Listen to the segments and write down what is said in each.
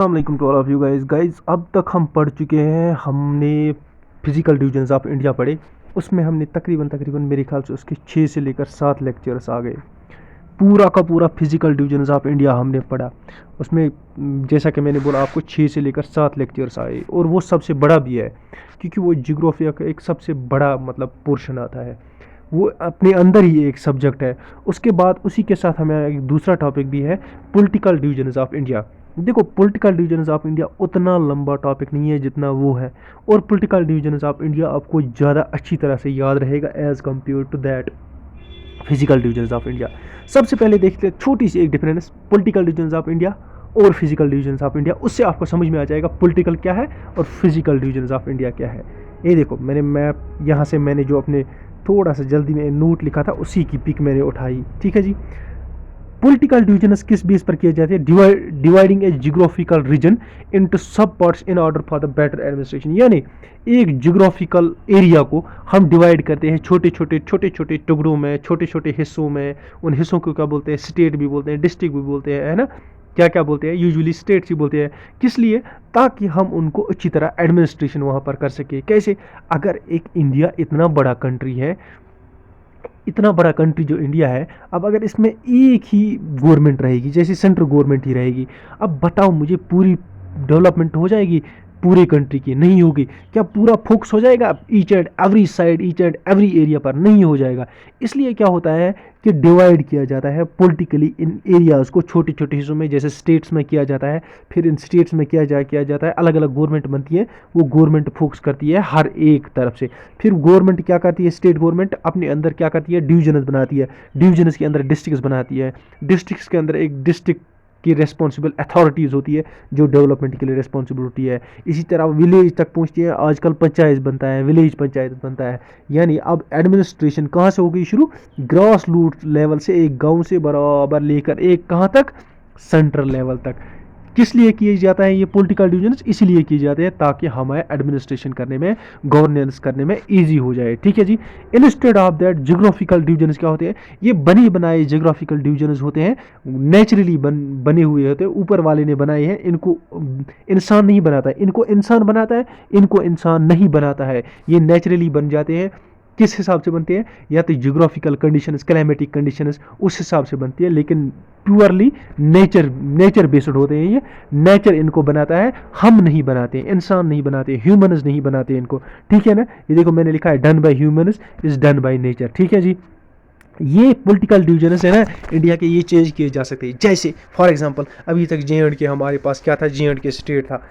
अस्सलाम to all of you guys अब तक हम पढ़ चुके हैं। हमने फिजिकल डिवीजन्स ऑफ इंडिया पढ़े। उसमें हमने तकरीबन मेरे ख्याल से उसके 6 से लेकर 7 लेक्चर्स आ गए। पूरा का पूरा फिजिकल डिवीजन्स ऑफ इंडिया हमने पढ़ा। उसमें जैसा कि मैंने बोला आपको 6 से लेकर 7 लेक्चर्स आए और वो सबसे बड़ा भी है क्योंकि वो जियोग्राफिया का एक सबसे बड़ा मतलब पोर्शन आता है। वो अपने अंदर ही एक सब्जेक्ट है। उसके बाद उसी के साथ हमें एक दूसरा टॉपिक भी है, पॉलिटिकल डिवीजन्स ऑफ इंडिया। देखो, पॉलिटिकल डिवीजन्स ऑफ इंडिया उतना लंबा टॉपिक नहीं है जितना वो है, और पॉलिटिकल डिवीजन्स ऑफ इंडिया आपको ज़्यादा अच्छी तरह से याद रहेगा as compare to that physical divisions of India. सबसे पहले देखते हैं छोटी सी एक difference political divisions of India और फिजिकल डिवीजन्स ऑफ इंडिया। उससे आपको समझ में आ जाएगा पॉलिटिकल क्या है और फिजिकल डिवीजन्स ऑफ इंडिया क्या है। ये देखो, मैंने मैप यहाँ से मैंने जो अपने थोड़ा सा जल्दी में नोट लिखा था उसी की पिक मैंने उठाई। ठीक है जी। पॉलिटिकल डिवीजन्स किस बेस पर किए जाते हैं? डिवाइडिंग ए जियोग्राफिकल रीजन इनटू सब parts in order for the better administration. यानी एक जियोग्राफिकल एरिया को हम डिवाइड करते हैं छोटे छोटे टुकड़ों में, छोटे छोटे हिस्सों में। उन हिस्सों को क्या बोलते हैं? स्टेट भी बोलते हैं, डिस्ट्रिक्ट भी बोलते हैं, है ना। क्या क्या बोलते हैं? यूजुअली स्टेट्स ही बोलते हैं। किस लिए? ताकि हम उनको अच्छी तरह एडमिनिस्ट्रेशन वहाँ पर कर सके। कैसे? अगर एक इंडिया इतना बड़ा कंट्री है, इतना बड़ा कंट्री जो इंडिया है, अब अगर इसमें एक ही गवर्नमेंट रहेगी, जैसे सेंट्रल गवर्नमेंट ही रहेगी, अब बताओ मुझे पूरी डेवलपमेंट हो जाएगी पूरे कंट्री की? नहीं होगी। क्या पूरा फोकस हो जाएगा each and every side, each and every area पर? नहीं हो जाएगा। इसलिए क्या होता है कि डिवाइड किया जाता है पॉलिटिकली इन एरियाज़ को छोटे छोटे हिस्सों में, जैसे स्टेट्स में किया जाता है। फिर इन स्टेट्स में किया जाता है, अलग अलग गवर्नमेंट बनती है, वो गवर्नमेंट फोकस करती है हर एक तरफ से। फिर गवर्नमेंट क्या करती है? स्टेट गवर्नमेंट अपने अंदर क्या करती है? डिवीजन्स बनाती है। डिवीजन्स के अंदर डिस्ट्रिक्ट्स बनाती है। डिस्ट्रिक्ट्स के अंदर एक डिस्ट्रिक्ट की रेस्पॉन्सिबल अथॉरिटीज़ होती है जो डेवलपमेंट के लिए रेस्पॉन्सिबल होती है। इसी तरह विलेज तक पहुंचती है। आजकल पंचायत बनता है, विलेज पंचायत बनता है। यानी अब एडमिनिस्ट्रेशन कहाँ से हो गई शुरू? ग्रास रूट लेवल से, एक गांव से बराबर लेकर एक कहाँ तक? सेंट्रल लेवल तक। किस लिए किए जाता है ये पॉलिटिकल डिवीजन्स? इसलिए किए जाते हैं ताकि हमें एडमिनिस्ट्रेशन करने में, गवर्नेंस करने में इजी हो जाए। ठीक है जी। Instead of that geographical divisions क्या होते हैं? ये बने बनाए जियोग्राफिकल डिवीजन्स होते हैं, नेचुरली बने हुए होते हैं, ऊपर वाले ने बनाए हैं। इनको इंसान नहीं बनाता है, इनको इंसान बनाता है, इनको इंसान नहीं बनाता है। ये नेचुरली बन जाते हैं। किस हिसाब से बनते हैं? या तो जियोग्राफिकल कंडीशंस, क्लाइमेटिक कंडीशंस, उस हिसाब से बनती है, लेकिन प्योरली नेचर बेस्ड होते हैं। ये नेचर इनको बनाता है, हम नहीं बनाते, इंसान नहीं बनाते, ह्यूमन्स नहीं बनाते इनको। ठीक है ना। ये देखो मैंने लिखा है done by humans is done by nature. ठीक है जी। ये पॉलिटिकल डिवीजन्स है ना इंडिया के, ये चेंज किए जा सकते हैं। जैसे फॉर एग्जांपल अभी तक जे.एंड.के हमारे पास क्या था? जे.एंड.के स्टेट था।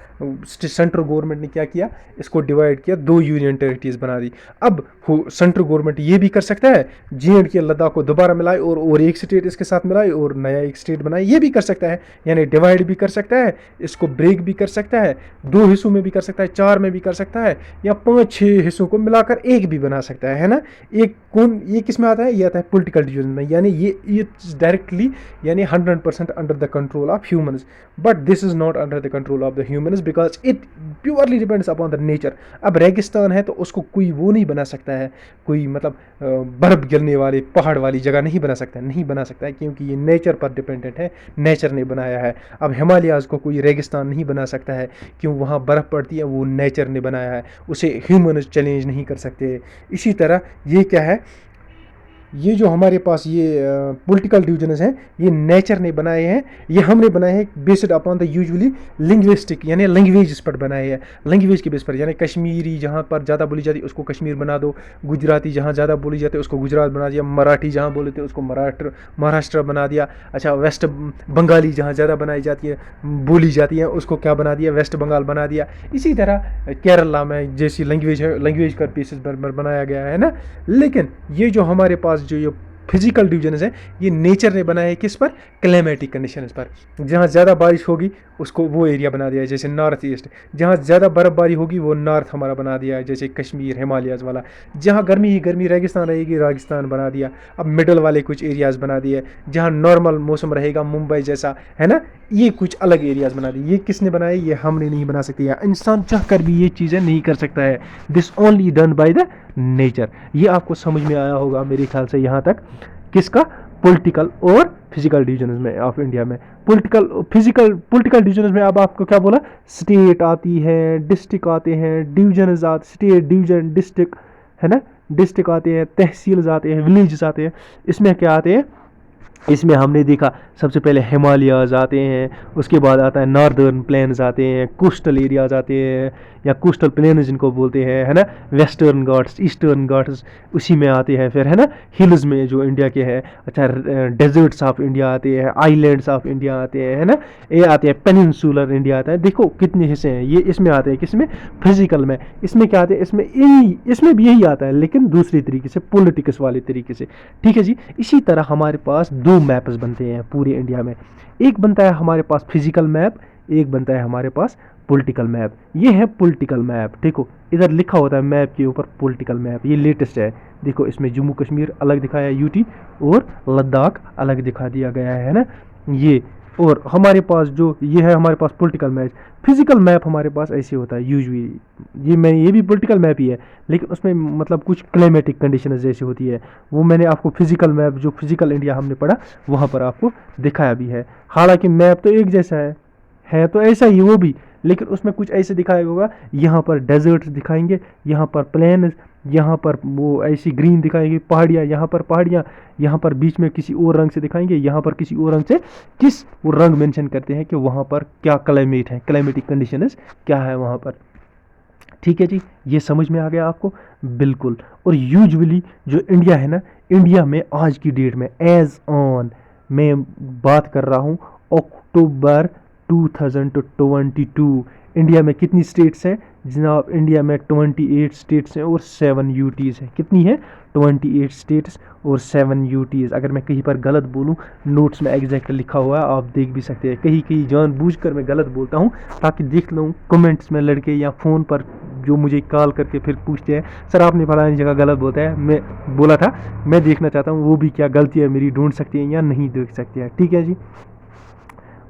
सेंट्रल गवर्नमेंट ने क्या किया? इसको डिवाइड किया, 2 यूनियन टेरिटरीज बना दी। अब सेंट्रल गवर्नमेंट ये भी कर सकता है, जे.एंड.के लद्दाख को दोबारा मिलाए और एक स्टेट इसके साथ मिलाए और नया एक स्टेट बनाए। ये भी कर सकता है, यानी डिवाइड भी कर सकता है, इसको ब्रेक भी कर सकता है, 2 हिस्सों में भी कर सकता है, 4 में भी कर सकता है, या 5-6 हिस्सों को मिलाकर एक भी बना सकता है ना। एक कौन, ये किस में आता है? ये आता है पॉलिटिकल डिवीजन में। यानी ये डायरेक्टली, यानी 100% under the control of humans. But this is not under the control of the humans because it purely depends upon the nature. अब रेगिस्तान है तो उसको कोई वो नहीं बना सकता है, कोई मतलब बर्फ गिरने वाले पहाड़ वाली जगह नहीं बना सकता है, नहीं बना सकता है, क्योंकि ये नेचर पर डिपेंडेंट है, नेचर ने बनाया है। अब हिमालयाज़ को कोई रेगिस्तान नहीं बना सकता है, क्यों? वहाँ बर्फ़ पड़ती है, वो नेचर ने बनाया है, उसे ह्यूमंस चैलेंज नहीं कर सकते। इसी तरह ये क्या है? ये जो हमारे पास ये पॉलिटिकल डिवीजन्स हैं, ये नेचर ने बनाए हैं, ये हमने बनाए हैं based upon the usually linguistic, यानी लैंग्वेज पर बनाए हैं, लैंग्वेज के बेस पर। यानी कश्मीरी जहाँ पर ज़्यादा बोली जाती है उसको कश्मीर बना दो, गुजराती जहाँ ज़्यादा बोली जाती है उसको गुजरात बना दिया, मराठी जहाँ बोलते हैं उसको महाराष्ट्र बना दिया। अच्छा, वेस्ट बंगाली जहाँ ज़्यादा बनाई जाती है, बोली जाती है, उसको क्या बना दिया? वेस्ट बंगाल बना दिया। इसी तरह केरला में जैसी लैंग्वेज है, लैंग्वेज का बेसिस पर बनाया गया है ना। लेकिन ये जो हमारे पास जो ये फिजिकल डिवीजन्स है, ये नेचर ने बनाया है किस पर? क्लाइमेटिक कंडीशंस पर। जहाँ ज़्यादा बारिश होगी उसको वो एरिया बना दिया है, जैसे नॉर्थ ईस्ट। जहाँ ज़्यादा बर्फबारी होगी वो नॉर्थ हमारा बना दिया है, जैसे कश्मीर, हिमालयाज़ वाला। जहाँ गर्मी ही गर्मी, रेगिस्तान रहेगी, रेगिस्तान बना दिया। अब मिडल वाले कुछ एरियाज़ बना दिए, जहाँ नॉर्मल मौसम रहेगा, मुंबई जैसा, है ना, ये कुछ अलग एरियाज़ बना दिए। ये किसने बनाए? ये हमने नहीं बना सकते, या इंसान चाह कर भी ये चीज़ें नहीं कर सकता है। This only done by the nature. ये आपको समझ में आया होगा मेरे ख्याल से यहाँ तक। किसका? पॉलिटिकल और फिजिकल डिवीजन में ऑफ इंडिया में। पॉलिटिकल डिवीजन में अब आपको क्या बोला, स्टेट आती है, डिस्ट्रिक्ट आते हैं, डिवीजन आते, स्टेट डिवीजन डिस्ट्रिक्ट है ना, डिस्ट्रिक्ट आते हैं, तहसील आते हैं, विलेजेस आते हैं। इसमें क्या आते हैं, इसमें हमने देखा सबसे पहले हिमालयाज आते हैं, उसके बाद आता है नॉर्दर्न प्लेन्स आते हैं, कोस्टल एरियाज आते हैं या कोस्टल प्लेन्स जिनको बोलते हैं, है ना, वेस्टर्न घाट्स, ईस्टर्न घाट्स उसी में आते हैं, फिर है ना हिल्स में जो इंडिया के हैं, अच्छा डेजर्ट्स ऑफ इंडिया आते हैं, आइलैंड्स ऑफ इंडिया आते हैं, है ना, ये आते हैं पेनिनसुलर इंडिया आता है। देखो कितने हिस्से हैं, ये इसमें आते हैं, किसमें, फिजिकल में। इसमें क्या आते हैं, इसमें भी यही आता है लेकिन दूसरी तरीके से, पॉलिटिक्स वाले तरीके से, ठीक है जी। इसी तरह हमारे पास दो मैप्स बनते हैं पूरे इंडिया में, एक बनता है हमारे पास फिजिकल मैप, एक बनता है हमारे पास पॉलिटिकल मैप। ये है पॉलिटिकल मैप, देखो इधर लिखा होता है मैप के ऊपर पॉलिटिकल मैप, ये लेटेस्ट है। देखो इसमें जम्मू कश्मीर अलग दिखाया है, यूटी, और लद्दाख अलग दिखा दिया गया है ना ये। और हमारे पास जो ये है हमारे पास पॉलिटिकल मैप। फिजिकल मैप हमारे पास ऐसे होता है यूजुअली, ये भी पॉलिटिकल मैप ही है लेकिन उसमें मतलब कुछ क्लाइमेटिक कंडीशन जैसी होती है, वो मैंने आपको फिजिकल मैप जो फिजिकल इंडिया हमने पढ़ा वहाँ पर आपको दिखाया भी है। हालांकि मैप तो एक जैसा है तो ऐसा ही वो भी, लेकिन उसमें कुछ ऐसे दिखाया होगा, यहाँ पर डेजर्ट्स दिखाएंगे, यहाँ पर प्लेन्स, यहाँ पर वो ऐसी ग्रीन दिखाएंगे पहाड़ियाँ, यहाँ पर पहाड़ियाँ, यहाँ पर बीच में किसी और रंग से दिखाएंगे, यहाँ पर किसी और रंग से, किस वो रंग मेंशन करते हैं कि वहाँ पर क्या क्लाइमेट है, क्लाइमेटिक कंडीशंस क्या है वहाँ पर। ठीक है जी, ये समझ में आ गया आपको, बिल्कुल। और यूजुअली जो इंडिया है ना, इंडिया में आज की डेट में एज ऑन मैं बात कर रहा हूँ अक्टूबर 2022, इंडिया में कितनी स्टेट्स हैं जनाब, इंडिया में 28 स्टेट्स हैं और 7 यूटीज़ हैं। कितनी है, 28 स्टेट्स और 7 यूटीज़। अगर मैं कहीं पर गलत बोलूं, नोट्स में एग्जैक्ट लिखा हुआ है, आप देख भी सकते हैं। कहीं कहीं जानबूझकर मैं गलत बोलता हूं ताकि देख लूँ कमेंट्स में लड़के या फ़ोन पर जो मुझे कॉल करके फिर पूछते हैं, सर आपने फलानी जगह गलत बोलता है, मैं बोला था, मैं देखना चाहता हूँ वो भी क्या गलती है मेरी ढूंढ सकती है या नहीं देख सकते हैं। ठीक है जी,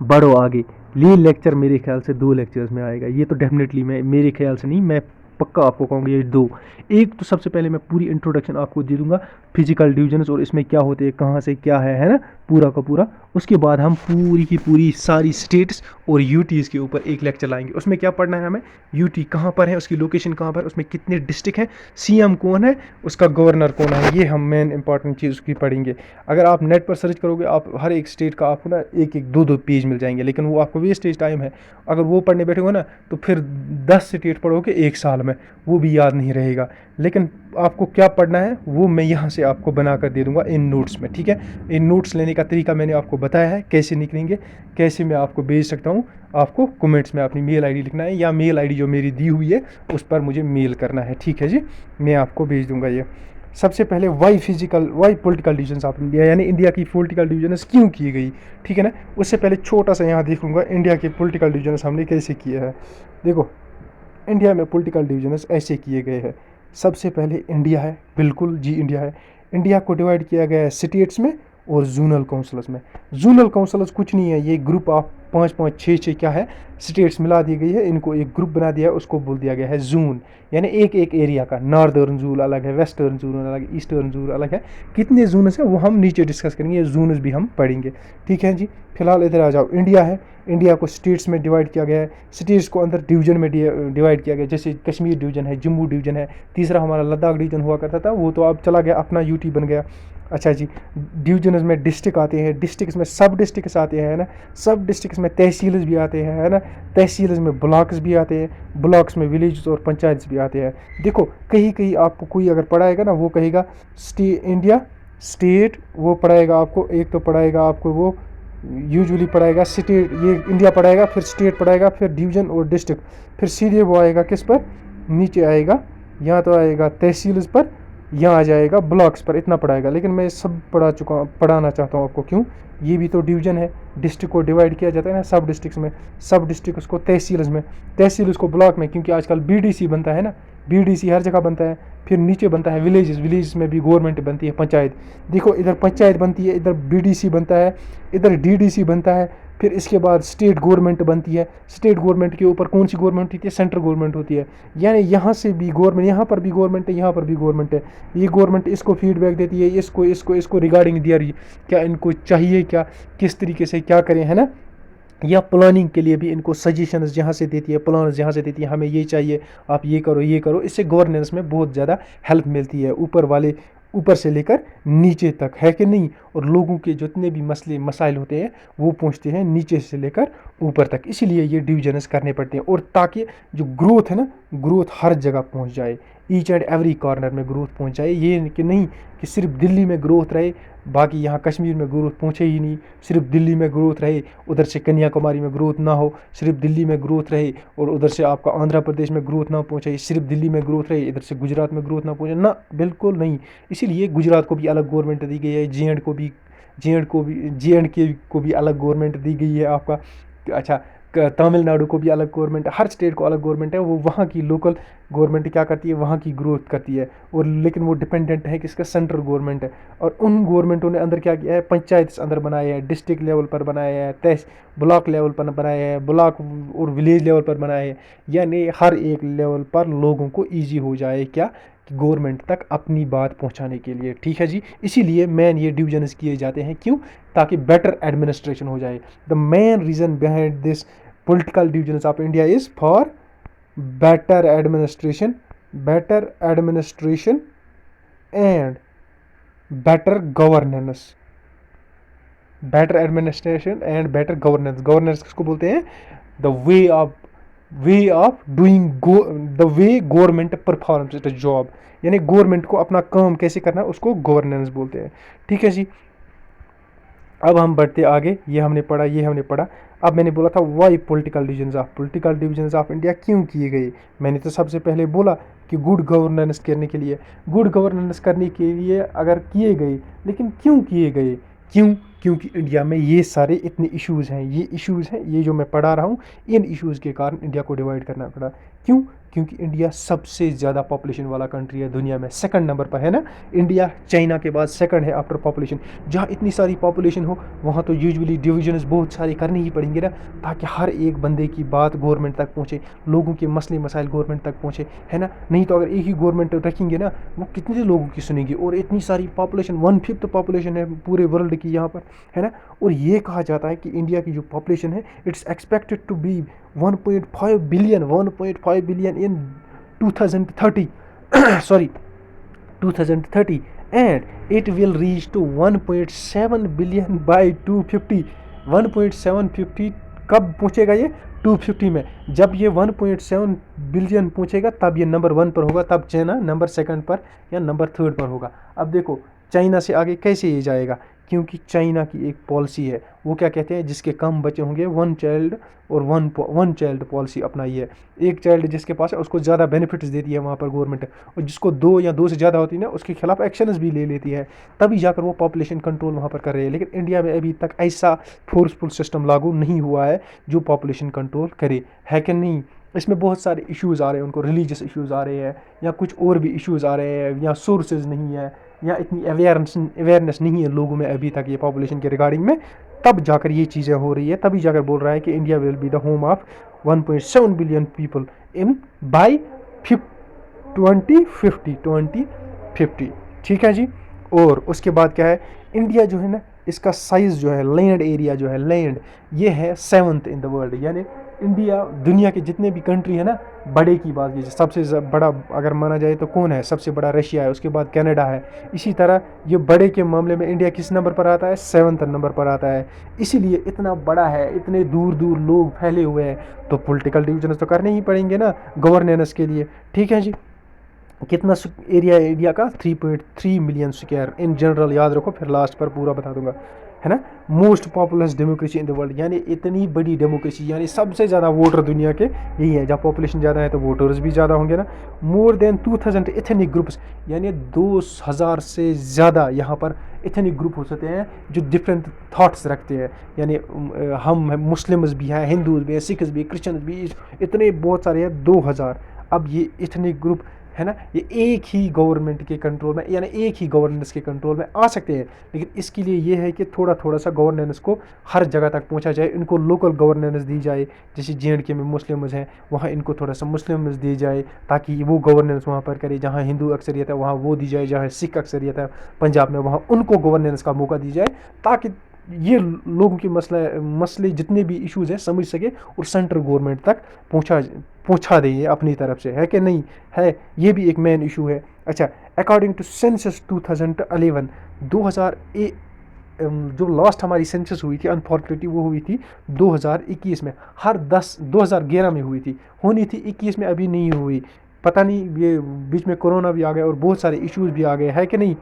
बढ़ो आगे। ये लेक्चर मेरे ख्याल से 2 लेक्चर्स में आएगा, ये तो डेफिनेटली, मैं मेरे ख्याल से नहीं, मैं पक्का आपको कहूँगा ये 2। एक तो सबसे पहले मैं पूरी इंट्रोडक्शन आपको दे दूंगा फिजिकल डिवीजन्स और इसमें क्या होते हैं, कहाँ से क्या है ना, पूरा का पूरा। उसके बाद हम पूरी की पूरी सारी स्टेट्स और यूटीज़ के ऊपर एक लेक्चर लाएंगे। उसमें क्या पढ़ना है हमें, यूटी कहाँ पर है, उसकी लोकेशन कहाँ पर, उसमें कितने डिस्ट्रिक्ट हैं, सीएम कौन है, उसका गवर्नर कौन है, ये हम मेन इंपॉर्टेंट चीज़ उसकी पढ़ेंगे। अगर आप नेट पर सर्च करोगे, आप हर एक स्टेट का आपको ना एक एक 2-2 पेज मिल जाएंगे, लेकिन वो आपको वेस्टेज टाइम है। अगर वो पढ़ने बैठोगे ना तो फिर 10 स्टेट पढ़ोगे एक साल में, वो भी याद नहीं रहेगा। लेकिन आपको क्या पढ़ना है वो मैं यहाँ से आपको बना कर दे दूँगा इन नोट्स में, ठीक है। इन नोट्स लेने का तरीका मैंने आपको बताया है, कैसे निकलेंगे, कैसे मैं आपको भेज सकता हूँ। आपको कमेंट्स में अपनी मेल आईडी लिखना है या मेल आईडी जो मेरी दी हुई है उस पर मुझे मेल करना है, ठीक है जी, मैं आपको भेज दूँगा ये। सबसे पहले why political division of India, यानी इंडिया की पॉलिटिकल डिवीजन क्यों की गई, ठीक है ना। उससे पहले छोटा सा यहाँ देख लूँगा इंडिया के पॉलिटिकल डिवीजन हमने कैसे किए हैं। देखो इंडिया में पॉलिटिकल डिवीजन ऐसे किए गए हैं। सबसे पहले इंडिया है, बिल्कुल जी इंडिया है। इंडिया को डिवाइड किया गया है स्टेट्स में और जोनल काउंसिल्स में। जोनल काउंसिल्स कुछ नहीं है, ये ग्रुप ऑफ 5-5, 6-6 क्या है, स्टेट्स मिला दी गई है, इनको एक ग्रुप बना दिया है, उसको बोल दिया गया है जोन, यानी एक एक एरिया का। नॉर्दर्न जोन अलग है, वेस्टर्न जोन अलग है, ईस्टर्न जोन अलग है। कितने जोनस हैं वो हम नीचे डिस्कस करेंगे, जोनस भी हम पढ़ेंगे, ठीक है जी। फिलहाल इधर आ जाओ, इंडिया है, इंडिया को स्टेट्स में डिवाइड किया गया है, स्टेट्स को अंदर डिवीजन में डिवाइड किया गया, जैसे कश्मीर डिवीजन है, जम्मू डिवीजन है, तीसरा हमारा लद्दाख डिवीजन हुआ करता था, वो तो अब चला गया, अपना यूटी बन गया। अच्छा जी, डिवीजन में डिस्ट्रिक्ट आते हैं, डिस्ट्रिक्ट्स में सब डिस्ट्रिक्ट्स आते हैं, है ना, सब डिस्ट्रिक्ट्स में तहसील्स भी आते हैं, है ना, तहसील्स में ब्लॉक्स भी आते हैं, ब्लॉक्स में विलेज और पंचायत भी आते हैं। देखो कहीं कहीं आपको कोई अगर पढ़ाएगा ना, वो कहेगा इंडिया स्टेट, वो पढ़ाएगा आपको, एक तो पढ़ाएगा आपको वो यूजुअली पढ़ाएगा स्टेट, ये इंडिया पढ़ाएगा, फिर स्टेट पढ़ाएगा, फिर डिवीजन और डिस्ट्रिक्ट, फिर सीधे वो आएगा किस पर, नीचे आएगा, यहाँ तो आएगा तहसील पर, यहाँ आ जाएगा ब्लॉक्स पर, इतना पढ़ाएगा। लेकिन मैं सब पढ़ाना चाहता हूँ आपको, क्यों, ये भी तो डिवीजन है, डिस्ट्रिक्ट को डिवाइड किया जाता है ना सब डिस्ट्रिक्ट्स में, सब डिस्ट्रिक्ट उसको तहसील्स में, तहसील उसको ब्लॉक में, क्योंकि आजकल बीडीसी बनता है ना, बीडीसी हर जगह बनता है। फिर नीचे बनता है विलेजेस में भी गवर्नमेंट बनती है, पंचायत। देखो इधर पंचायत बनती है, इधर बीडीसी बनता है, इधर डीडीसी बनता है, फिर इसके बाद स्टेट गवर्नमेंट बनती है, स्टेट गवर्नमेंट के ऊपर कौन सी गवर्नमेंट होती है, सेंट्रल गवर्नमेंट होती है। यानी यहाँ से भी गवर्नमेंट, यहाँ पर भी गवर्नमेंट है, यहाँ पर भी गवर्नमेंट है। ये गवर्नमेंट इसको फीडबैक देती है, इसको रिगार्डिंग दिया क्या इनको चाहिए, क्या किस तरीके से क्या करें, है ना। या प्लानिंग के लिए भी इनको सजेशंस यहाँ से देती है, प्लान यहाँ से देती है, हमें ये चाहिए, आप ये करो ये करो। इससे गवर्नेंस में बहुत ज़्यादा हेल्प मिलती है, ऊपर से लेकर नीचे तक, है कि नहीं। और लोगों के जितने भी मसले मसाइल होते हैं वो पहुँचते हैं नीचे से लेकर ऊपर तक। इसीलिए ये डिविजन्स करने पड़ते हैं, और ताकि जो ग्रोथ है ना, ग्रोथ हर जगह पहुँच जाए, ईच एंड एवरी कॉर्नर में ग्रोथ पहुँच जाए। ये कि नहीं कि सिर्फ दिल्ली में ग्रोथ रहे, बाकी यहाँ कश्मीर में ग्रोथ पहुँचे ही नहीं, सिर्फ दिल्ली में ग्रोथ रहे, उधर से कन्याकुमारी में ग्रोथ ना हो, सिर्फ दिल्ली में ग्रोथ रहे और उधर से आपका आंध्र प्रदेश में ग्रोथ ना पहुँचे, सिर्फ दिल्ली में ग्रोथ रहे, इधर से गुजरात में ग्रोथ ना पहुँचे ना, बिल्कुल नहीं। इसीलिए गुजरात को भी अलग गवर्नमेंट दी गई है, जे एंड के को भी अलग गवर्नमेंट दी गई है आपका। अच्छा, तमिलनाडु को भी अलग गवर्नमेंट है, हर स्टेट को अलग गवर्नमेंट है। वो वहाँ की लोकल गवर्नमेंट क्या करती है, वहाँ की ग्रोथ करती है, और लेकिन वो डिपेंडेंट है किसका, सेंट्रल गवर्नमेंट है। और उन गवर्नमेंटों ने अंदर क्या किया है, पंचायत अंदर बनाए हैं, डिस्ट्रिक्ट लेवल पर बनाए हैं, ब्लॉक लेवल पर बनाए हैं, ब्लॉक और विलेज लेवल पर बनाए हैं। यानी हर एक लेवल पर लोगों को ईजी हो जाए क्या, गवर्नमेंट तक अपनी बात पहुंचाने के लिए, ठीक है जी। इसीलिए मेन ये डिविजन्स किए जाते हैं, क्यों, ताकि बेटर एडमिनिस्ट्रेशन हो जाए। The main reason behind this political divisions of India is for better administration and better governance। governance किसको बोलते हैं, the way of doing the way government performs its job, यानी गवर्नमेंट को अपना काम कैसे करना है उसको गवर्नेंस बोलते हैं, ठीक है जी। अब हम बढ़ते आगे, ये हमने पढ़ा। अब मैंने बोला था why political divisions of India क्यों किए गए। मैंने तो सबसे पहले बोला कि गुड गवर्नेंस करने के लिए अगर किए गए, लेकिन क्यों किए गए, क्योंकि इंडिया में ये सारे इतने इश्यूज़ हैं, ये जो मैं पढ़ा रहा हूँ, इन इश्यूज़ के कारण इंडिया को डिवाइड करना पड़ा। क्योंकि इंडिया सबसे ज़्यादा पॉपुलेशन वाला कंट्री है दुनिया में, सेकंड नंबर पर है ना इंडिया, चाइना के बाद सेकंड है आफ्टर पॉपुलेशन। जहाँ इतनी सारी पॉपुलेशन हो वहाँ तो यूजुअली डिविजन्स बहुत सारे करने ही पड़ेंगे ना, ताकि हर एक बंदे की बात गवर्नमेंट तक पहुँचे, लोगों के मसले मसाइल गवर्नमेंट तक पहुँचे, है ना। नहीं तो अगर एक ही गवर्नमेंट रखेंगे ना, वो कितने लोगों की सुनेगी, और इतनी सारी पॉपुलेशन 1/5 पॉपुलेशन है पूरे वर्ल्ड की यहाँ पर, है ना। और ये कहा जाता है कि इंडिया की जो पॉपुलेशन है, it's expected to be 1.5 billion in 2030 2030, and it will reach to 1.7 billion by 250। 1.750 कब पहुंचेगा ये, 250 में। जब ये 1.7 बिलियन पहुंचेगा तब ये नंबर 1 पर होगा, तब चाइना नंबर 2 पर या नंबर 3 पर होगा। अब देखो चाइना से आगे कैसे ये जाएगा, क्योंकि चाइना की एक पॉलिसी है, वो क्या कहते हैं, जिसके कम बच्चे होंगे वन चाइल्ड पॉलिसी अपनाई है। एक चाइल्ड जिसके पास है उसको ज़्यादा बेनिफिट्स देती है वहाँ पर गवर्नमेंट, और जिसको 2 या 2 से ज़्यादा होती है ना उसके खिलाफ एक्शंस भी ले लेती है, तभी जाकर वो पॉपुलेशन कंट्रोल वहाँ पर कर रहे हैं। लेकिन इंडिया में अभी तक ऐसा फोर्सफुल सिस्टम लागू नहीं हुआ है जो पॉपुलेशन कंट्रोल करे, है कि नहीं। इसमें बहुत सारे इश्यूज़ आ रहे हैं, उनको रिलीजियस इश्यूज़ आ रहे हैं, या कुछ और भी इश्यूज़ आ रहे हैं, या सोर्सेज नहीं है, या इतनी अवेयरनेस नहीं है लोगों में अभी तक ये पॉपुलेशन के रिगार्डिंग में, तब जाकर ये चीज़ें हो रही है, तभी जाकर बोल रहा है कि India will be the home of 1.7 billion people in by 2050, ठीक है जी। और उसके बाद क्या है, इंडिया जो है ना, इसका साइज़ जो है, लैंड एरिया जो है, ये है 7th इन द वर्ल्ड। यानी इंडिया दुनिया के जितने भी कंट्री है ना, बड़े की बात कीजिए, सबसे बड़ा अगर माना जाए तो कौन है, सबसे बड़ा रशिया है, उसके बाद कनाडा है। इसी तरह ये बड़े के मामले में इंडिया किस नंबर पर आता है, 7th नंबर पर आता है। इसीलिए इतना बड़ा है, इतने दूर दूर लोग फैले हुए हैं, तो पॉलिटिकल डिविजन तो करने ही पड़ेंगे ना गवर्नेंस के लिए, ठीक है जी। कितना एरिया है इंडिया का, 3.3 मिलियन स्क्वायर इन जनरल, याद रखो, फिर लास्ट पर पूरा बता दूंगा, है ना। Most populous democracy in the world, यानी इतनी बड़ी डेमोक्रेसी, यानी सबसे ज़्यादा वोटर दुनिया के यही है। जहाँ पॉपुलेशन ज़्यादा है तो वोटर्स भी ज़्यादा होंगे ना। मोर देन 2000 एथनिक ग्रुप्स, यानी 2000 से ज़्यादा यहाँ पर एथनिक ग्रुप हो सकते हैं जो डिफरेंट थाट्स रखते हैं। यानी हम मुस्लिम्स भी हैं, हिंदूज भी हैं, सिख्स भी, क्रिश्चियंस भी, इतने बहुत सारे हैं, 2000। अब ये एथनिक ग्रुप है ना, ये एक ही गवर्नमेंट के कंट्रोल में यानी एक ही गवर्नेंस के कंट्रोल में आ सकते हैं। लेकिन इसके लिए ये है कि थोड़ा थोड़ा सा गवर्नेंस को हर जगह तक पहुंचा जाए, इनको लोकल गवर्नेंस दी जाए। जैसे JNK में मुस्लिम्स हैं, वहाँ इनको थोड़ा सा मुस्लिम्स दी जाए ताकि वो गवर्नेंस वहाँ पर करे। जहाँ हिंदू अक्सरियत है वहाँ वो दी जाए, जहाँ सिख अक्सरियत है पंजाब में वहाँ उनको गवर्नेंस का मौका दी जाए, ताकि ये लोगों की मसले जितने भी इश्यूज़ हैं समझ सके और सेंट्रल गवर्नमेंट तक पहुंचा दे ये अपनी तरफ से, है कि नहीं है। ये भी एक मेन इशू है। अच्छा, अकॉर्डिंग टू सेंसस 2011 जो लास्ट हमारी सेंसस हुई थी अनफॉर्चुनेटली वो हुई थी 2021 में। हर 2011 में हुई थी, होनी थी 21 में, अभी नहीं हुई। पता नहीं, ये बीच में कोरोना भी आ गया और बहुत सारे इश्यूज भी आ गए, है कि नहीं।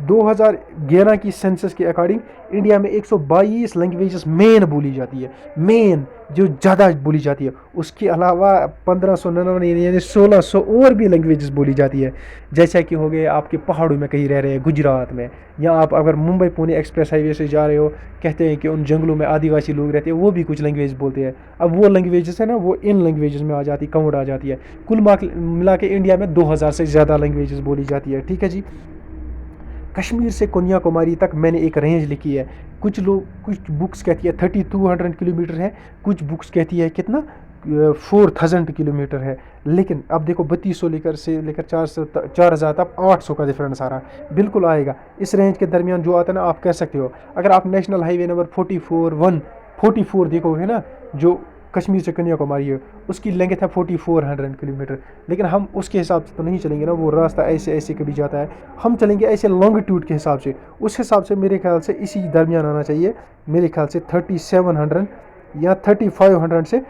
2011 की सेंसस के अकॉर्डिंग इंडिया में 122 लैंग्वेजेस मेन बोली जाती है, मेन जो ज़्यादा बोली जाती है। उसके अलावा 1599 यानी 1600 और भी लैंग्वेजेस बोली जाती है। जैसा कि हो गए आपके पहाड़ों में कहीं रह रहे हैं गुजरात में, या आप अगर मुंबई पुणे एक्सप्रेस हाईवे से जा रहे हो, कहते हैं कि उन जंगलों में आदिवासी लोग रहते हैं, वो भी कुछ लैंग्वेज बोलते हैं। अब वो लैंग्वेजेस है ना, वो इन लैंग्वेजेस में आ जाती, काउंट आ जाती है। कुल मिला के इंडिया में 2000 से ज़्यादा लैंग्वेजेस बोली जाती है, ठीक है जी। कश्मीर से कन्याकुमारी तक मैंने एक रेंज लिखी है। कुछ बुक्स कहती है 3200 किलोमीटर है, कुछ बुक्स कहती है कितना 4000 किलोमीटर है। लेकिन अब देखो 3200 से लेकर 4000 तक 800 का डिफरेंस आ रहा है, बिल्कुल आएगा। इस रेंज के दरमियान जो आता है ना, आप कह सकते हो। अगर आप नेशनल हाईवे नंबर 44 देखोगे ना, जो कश्मीर से कन्याकुमारी है, उसकी लेंथ है 4400 किलोमीटर। लेकिन हम उसके हिसाब से तो नहीं चलेंगे ना, वो रास्ता ऐसे ऐसे कभी जाता है। हम चलेंगे ऐसे लॉन्गिट्यूड के हिसाब से। उस हिसाब से मेरे ख्याल से इसी दरमियान आना चाहिए, मेरे ख्याल से 3700 या 3500 से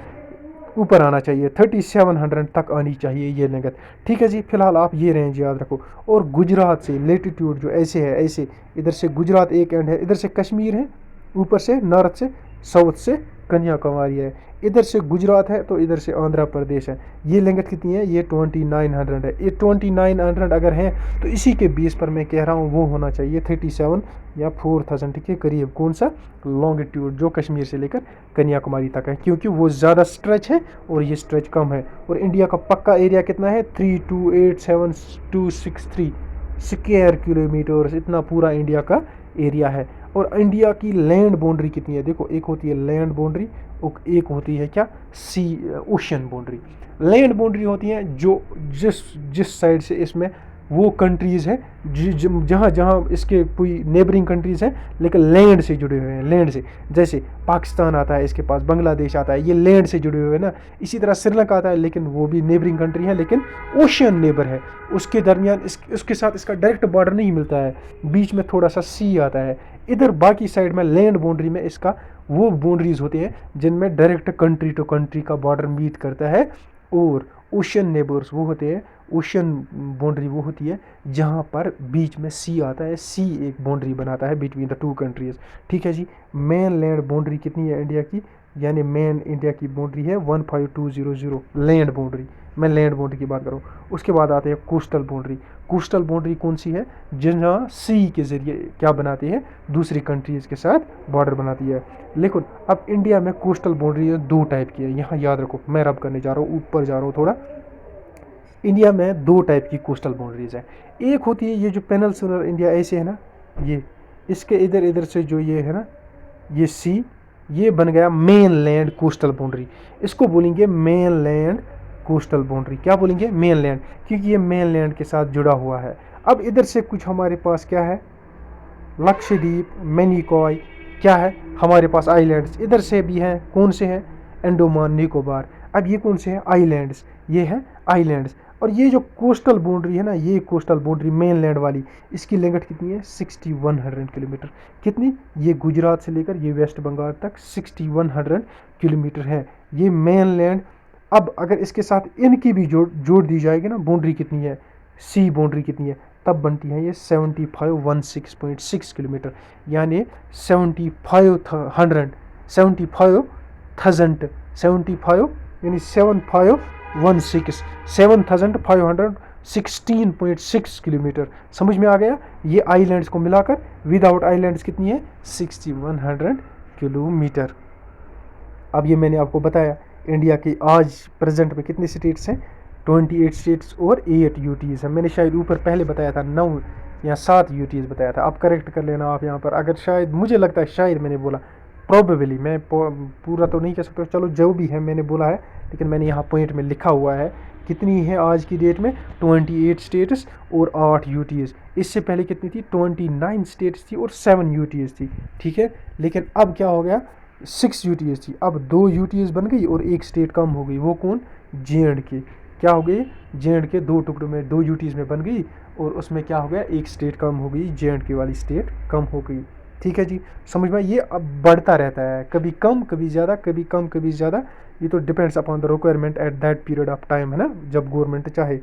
ऊपर आना चाहिए, 3700 तक आनी चाहिए ये लेंथ, ठीक है जी। फिलहाल आप ये रेंज याद रखो। और गुजरात से लेटीट्यूड जो ऐसे है, ऐसे इधर से गुजरात एक एंड है, इधर से कश्मीर है, ऊपर से नॉर्थ से साउथ से कन्याकुमारी है, इधर से गुजरात है तो इधर से आंध्र प्रदेश है। ये लेंथ कितनी है, ये 2900 है। ये 2900 अगर है तो इसी के बेस पर मैं कह रहा हूँ वो होना चाहिए 37 या 4000 के करीब। कौन सा लॉन्गिट्यूड, जो कश्मीर से लेकर कन्याकुमारी तक है, क्योंकि वो ज़्यादा स्ट्रेच है और ये स्ट्रेच कम है। और इंडिया का पक्का एरिया कितना है, 328763 स्क्वायर किलोमीटर, इतना पूरा इंडिया का एरिया है। और इंडिया की लैंड बाउंड्री कितनी है, देखो एक होती है लैंड बाउंड्री और एक होती है क्या, ओशन बाउंड्री। लैंड बाउंड्री होती है जो जिस साइड से इसमें वो कंट्रीज़ हैं जहाँ जहाँ इसके कोई नेबरिंग कंट्रीज़ हैं लेकिन लैंड से जुड़े हुए हैं, लैंड से। जैसे पाकिस्तान आता है, इसके पास बांग्लादेश आता है, ये लैंड से जुड़े हुए हैं ना। इसी तरह श्रीलंका आता है, लेकिन वो भी नेबरिंग कंट्री है लेकिन ओशियन नेबर है। उसके दरमियान उसके साथ इसका डायरेक्ट बॉर्डर नहीं मिलता है, बीच में थोड़ा सा सी आता है। इधर बाकी साइड में लैंड बाउंड्री में इसका वो बाउंड्रीज होती हैं जिनमें डायरेक्ट कंट्री टू कंट्री का बॉर्डर मीट करता है। और ओशन नेबर्स वो होते हैं, ओशन बाउंड्री वो होती है जहाँ पर बीच में सी आता है, सी एक बाउंड्री बनाता है बिटवीन द टू कंट्रीज, ठीक है जी। मेन लैंड बाउंड्री कितनी है इंडिया की, यानी मेन इंडिया की बाउंड्री है 15200 लैंड बाउंड्री। मैं लैंड बाउंड्री की बात करूँ। उसके बाद आते हैं कोस्टल बाउंड्री। कोस्टल बाउंड्री कौन सी है, जहाँ सी के ज़रिए क्या बनाती है, दूसरी कंट्रीज़ के साथ बॉर्डर बनाती है। लेकिन अब इंडिया में कोस्टल बाउंड्री 2 टाइप की है, यहाँ याद रखो। मैं रब करने जा रहा हूँ, ऊपर जा रहा हूँ थोड़ा। इंडिया में 2 टाइप की कोस्टल बाउंड्रीज है। एक होती है ये जो पेनिनसुलर इंडिया ऐसे है ना, ये इसके इधर इधर से जो ये है ना, ये सी, ये बन गया मेन लैंड कोस्टल बाउंड्री। इसको बोलेंगे मेन लैंड कोस्टल बाउंड्री। क्या बोलेंगे, मेन लैंड, क्योंकि ये मेन लैंड के साथ जुड़ा हुआ है। अब इधर से कुछ हमारे पास क्या है, लक्षद्वीप, मैनिकॉय, क्या है हमारे पास आइलैंड्स। इधर से भी हैं, कौन से हैं, अंडमान निकोबार। अब ये कौन से हैं, आइलैंड्स, ये हैं आइलैंड्स। और ये जो कोस्टल बाउंड्री है ना, ये कोस्टल बाउंड्री मेन लैंड वाली, इसकी लेंथ कितनी है, 6100 किलोमीटर। कितनी, ये गुजरात से लेकर ये वेस्ट बंगाल तक 6100 किलोमीटर है ये मेन लैंड। अब अगर इसके साथ इनकी भी जोड़ दी जाएगी ना, बाउंड्री कितनी है, सी बाउंड्री कितनी है, तब बनती है ये 7516.6 किलोमीटर, यानी 75 यानी 7516 किलोमीटर। समझ में आ गया। ये आइलैंड्स को मिलाकर विदाउट आइलैंड्स कितनी है, 6100 किलोमीटर। अब ये मैंने आपको बताया इंडिया की आज प्रेजेंट में कितने स्टेट्स हैं, 28 स्टेट्स और 8 यूटीज़ है। मैंने शायद ऊपर पहले बताया था 9 या 7 यूटीज़ बताया था, आप करेक्ट कर लेना आप यहाँ पर। अगर शायद, मुझे लगता है शायद मैंने बोला, प्रोबेबली, मैं पूरा तो नहीं कह सकता, चलो जो भी है मैंने बोला है, लेकिन मैंने यहाँ पॉइंट में लिखा हुआ है कितनी है आज की डेट में, 28 स्टेट्स और 8 यूटीज़। इससे पहले कितनी थी, 29 स्टेट्स थी और 7 यूटीज़ थी, ठीक है। लेकिन अब क्या हो गया, 6 यूटीज़ थी, अब 2 यूटीज़ बन गई और एक स्टेट कम हो गई, वो कौन, JNK। क्या हो गई, JNK 2 टुकड़ों में, 2 यूटीज़ में बन गई, और उसमें क्या हो गया, एक स्टेट कम हो गई, JNK वाली स्टेट कम हो गई, ठीक है जी। समझ में, ये अब बढ़ता रहता है, कभी कम कभी ज़्यादा, कभी कम कभी ज़्यादा, ये तो depends upon the requirement at that period of time, है ना, जब गवर्नमेंट चाहे।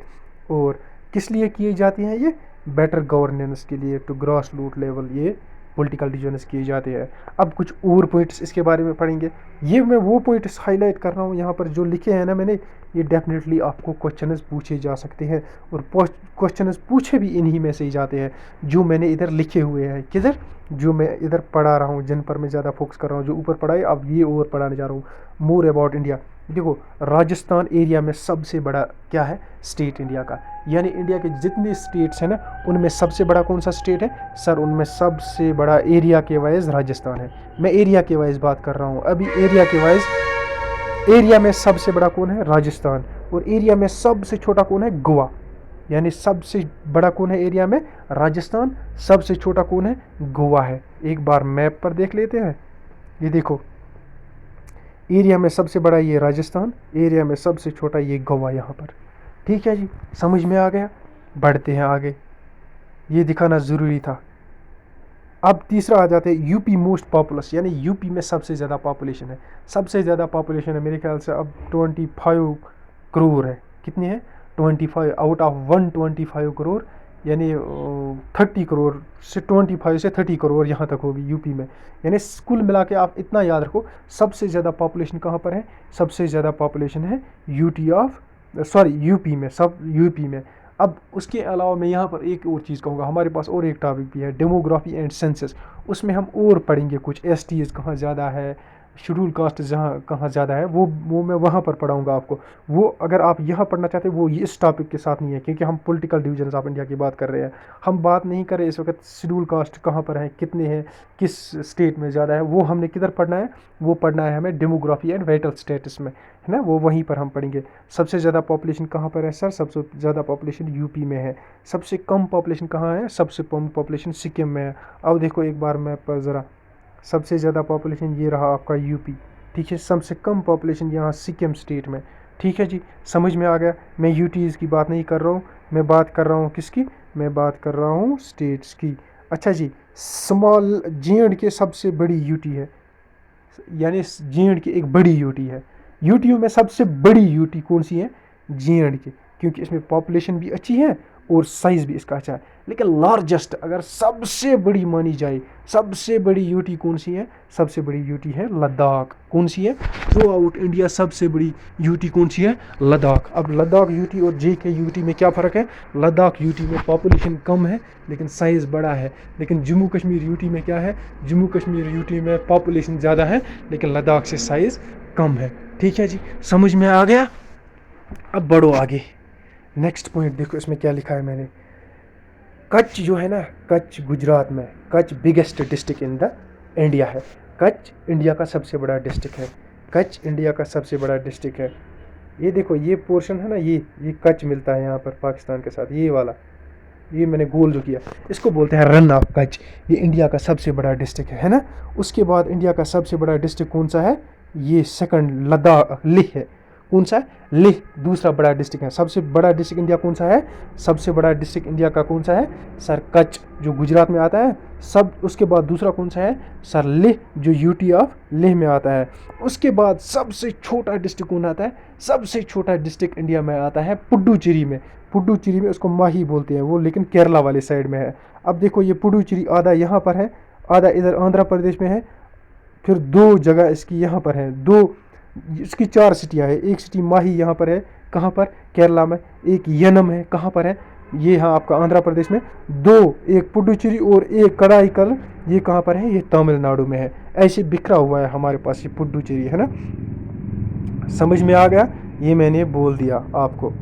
और किस लिए किए जाती हैं ये, बेटर गवर्नेंस के लिए, टू ग्रास रूट लेवल ये पॉलिटिकल डिसीजंस किए जाते हैं। अब कुछ और पॉइंट्स इसके बारे में पढ़ेंगे, ये मैं वो पॉइंट्स हाईलाइट कर रहा हूँ यहाँ पर जो लिखे हैं ना मैंने, ये डेफिनेटली आपको क्वेश्चंस पूछे जा सकते हैं, और क्वेश्चंस पूछे भी इन्हीं में से ही जाते हैं जो मैंने इधर लिखे हुए हैं, किधर, जो मैं इधर पढ़ा रहा हूँ, जिन पर मैं ज़्यादा फोकस कर रहा हूँ, जो ऊपर पढ़ा है, अब ये और पढ़ाने जा रहा हूँ, मोर अबाउट इंडिया। देखो, राजस्थान एरिया में सबसे बड़ा क्या है, स्टेट इंडिया का, यानी इंडिया के जितने स्टेट्स हैं ना, उनमें सबसे बड़ा कौन सा स्टेट है सर, उनमें सबसे बड़ा एरिया के वाइज राजस्थान है। मैं एरिया के वाइज बात कर रहा हूँ अभी, एरिया के वाइज, एरिया में सबसे बड़ा कौन है, राजस्थान, और एरिया में सबसे छोटा कौन है, गोवा। यानी सबसे बड़ा कौन है एरिया में, राजस्थान, सबसे छोटा कौन है, गोवा है। एक बार मैप पर देख लेते हैं, ये देखो, एरिया में सबसे बड़ा ये राजस्थान, एरिया में सबसे छोटा ये गोवा यहाँ पर, ठीक है जी, समझ में आ गया। बढ़ते हैं आगे, ये दिखाना ज़रूरी था। अब तीसरा आ जाते हैं, यूपी मोस्ट पॉपुलस, यानी यूपी में सबसे ज़्यादा पॉपुलेशन है, सबसे ज़्यादा पॉपुलेशन है मेरे ख्याल से अब 25 करोड़ है। कितनी है, 25 आउट ऑफ 125 करोड़, यानी 30 करोड़ से 25 से 30 करोड़ यहाँ तक होगी यूपी में। यानी कुल मिला के आप इतना याद रखो, सबसे ज़्यादा पॉपुलेशन कहाँ पर है, सबसे ज़्यादा पॉपुलेशन है यूपी में, सब यूपी में। अब उसके अलावा मैं यहाँ पर एक और चीज़ कहूँगा, हमारे पास और एक टॉपिक भी है, डेमोग्राफी एंड सेंसस। उसमें हम और पढ़ेंगे कुछ, STs कहाँ ज़्यादा है, शेड्यूल कास्ट जहाँ कहाँ ज़्यादा है, वो मैं वहाँ पर पढ़ाऊँगा आपको। वो अगर आप यहाँ पढ़ना चाहते हैं, वो इस टॉपिक के साथ नहीं है, क्योंकि हम पॉलिटिकल डिवीजन्स ऑफ इंडिया की बात कर रहे हैं। हम बात नहीं कर रहे इस वक्त शेड्यूल कास्ट कहाँ पर है, कितने हैं, किस स्टेट में ज़्यादा है, वो हमने किधर पढ़ना है, वो पढ़ना है हमें डेमोग्राफी एंड वाइटल स्टेटस में, है ना, वो वहीं पर हम पढ़ेंगे। सबसे ज़्यादा पॉपुलेशन कहाँ पर है सर, सबसे ज़्यादा पॉपुलेशन यूपी में है। सबसे कम पॉपुलेशन कहाँ है, सबसे कम पॉपुलेशन सिक्किम में है। अब देखो एक बार मैप पर ज़रा, सबसे ज़्यादा पॉपुलेशन ये रहा आपका यूपी, ठीक है, सबसे कम पॉपुलेशन यहाँ सिक्किम स्टेट में, ठीक है जी, समझ में आ गया। मैं यूटीज़ की बात नहीं कर रहा हूँ, मैं बात कर रहा हूँ किसकी, मैं बात कर रहा हूँ स्टेट्स की। अच्छा जी, स्मॉल JNK सबसे बड़ी यूटी है, यानी JNK एक बड़ी यूटी है। यूटीओ में सबसे बड़ी यूटी कौन सी है, JNK, क्योंकि इसमें पॉपुलेशन भी अच्छी है और साइज़ भी इसका अच्छा है। लेकिन लार्जेस्ट अगर सबसे बड़ी मानी जाए, सबसे बड़ी यूटी कौन सी है, सबसे बड़ी यूटी है लद्दाख। कौन सी है, थ्रू आउट इंडिया सबसे बड़ी यूटी कौन सी है, लद्दाख। अब लद्दाख यूटी और JK यूटी में क्या फ़र्क है, लद्दाख यूटी में पॉपुलेशन कम है लेकिन साइज़ बड़ा है। लेकिन जम्मू कश्मीर यूटी में क्या है, जम्मू कश्मीर यूटी में पॉपुलेशन ज़्यादा है लेकिन लद्दाख से साइज़ कम है, ठीक है जी, समझ में आ गया। अब बढ़ो आगे, नेक्स्ट पॉइंट देखो इसमें क्या लिखा है मैंने। कच्छ जो है ना, कच्छ गुजरात में, Kutch biggest district in the India है। कच्छ इंडिया का सबसे बड़ा डिस्ट्रिक्ट है, कच्छ इंडिया का सबसे बड़ा डिस्ट्रिक्ट है। ये देखो ये पोर्शन है ना, ये कच्छ मिलता है यहाँ पर पाकिस्तान के साथ, ये वाला, ये मैंने गोल जो किया, इसको बोलते हैं रन ऑफ कच्छ। ये इंडिया का सबसे बड़ा डिस्ट्रिक्ट है ना। उसके बाद इंडिया का सबसे बड़ा डिस्ट्रिक्ट कौन सा है, ये सेकंड लद्दाख, लेह है। कौन सा है, लेह दूसरा बड़ा डिस्ट्रिक्ट है। सबसे बड़ा डिस्ट्रिक्ट इंडिया कौन सा है, सबसे बड़ा डिस्ट्रिक्ट इंडिया का कौन सा है सर, कच्छ, जो गुजरात में आता है सब। उसके बाद दूसरा कौन सा है सर, लेह, जो यूटी ऑफ लेह में आता है। उसके बाद सबसे छोटा डिस्ट्रिक्ट कौन आता है, सबसे छोटा डिस्ट्रिक्ट इंडिया में आता है पुडुचेरी में। पुडुचेरी में उसको माही बोलते हैं वो, लेकिन केरला वाले साइड में है। अब देखो ये पुडुचेरी आधा यहाँ पर है, आधा इधर आंध्र प्रदेश में है, फिर दो जगह इसकी यहाँ पर है, दो इसकी 4 सिटियाँ है। एक सिटी माही यहाँ पर है, कहाँ पर, केरला में। एक यनम है, कहाँ पर है, ये यहाँ आपका आंध्र प्रदेश में। दो, एक पुडुचेरी और एक कड़ाईकल, ये कहाँ पर है, ये तमिलनाडु में है। ऐसे बिखरा हुआ है हमारे पास ये पुडुचेरी, है ना। समझ में आ गया, ये मैंने बोल दिया आपको।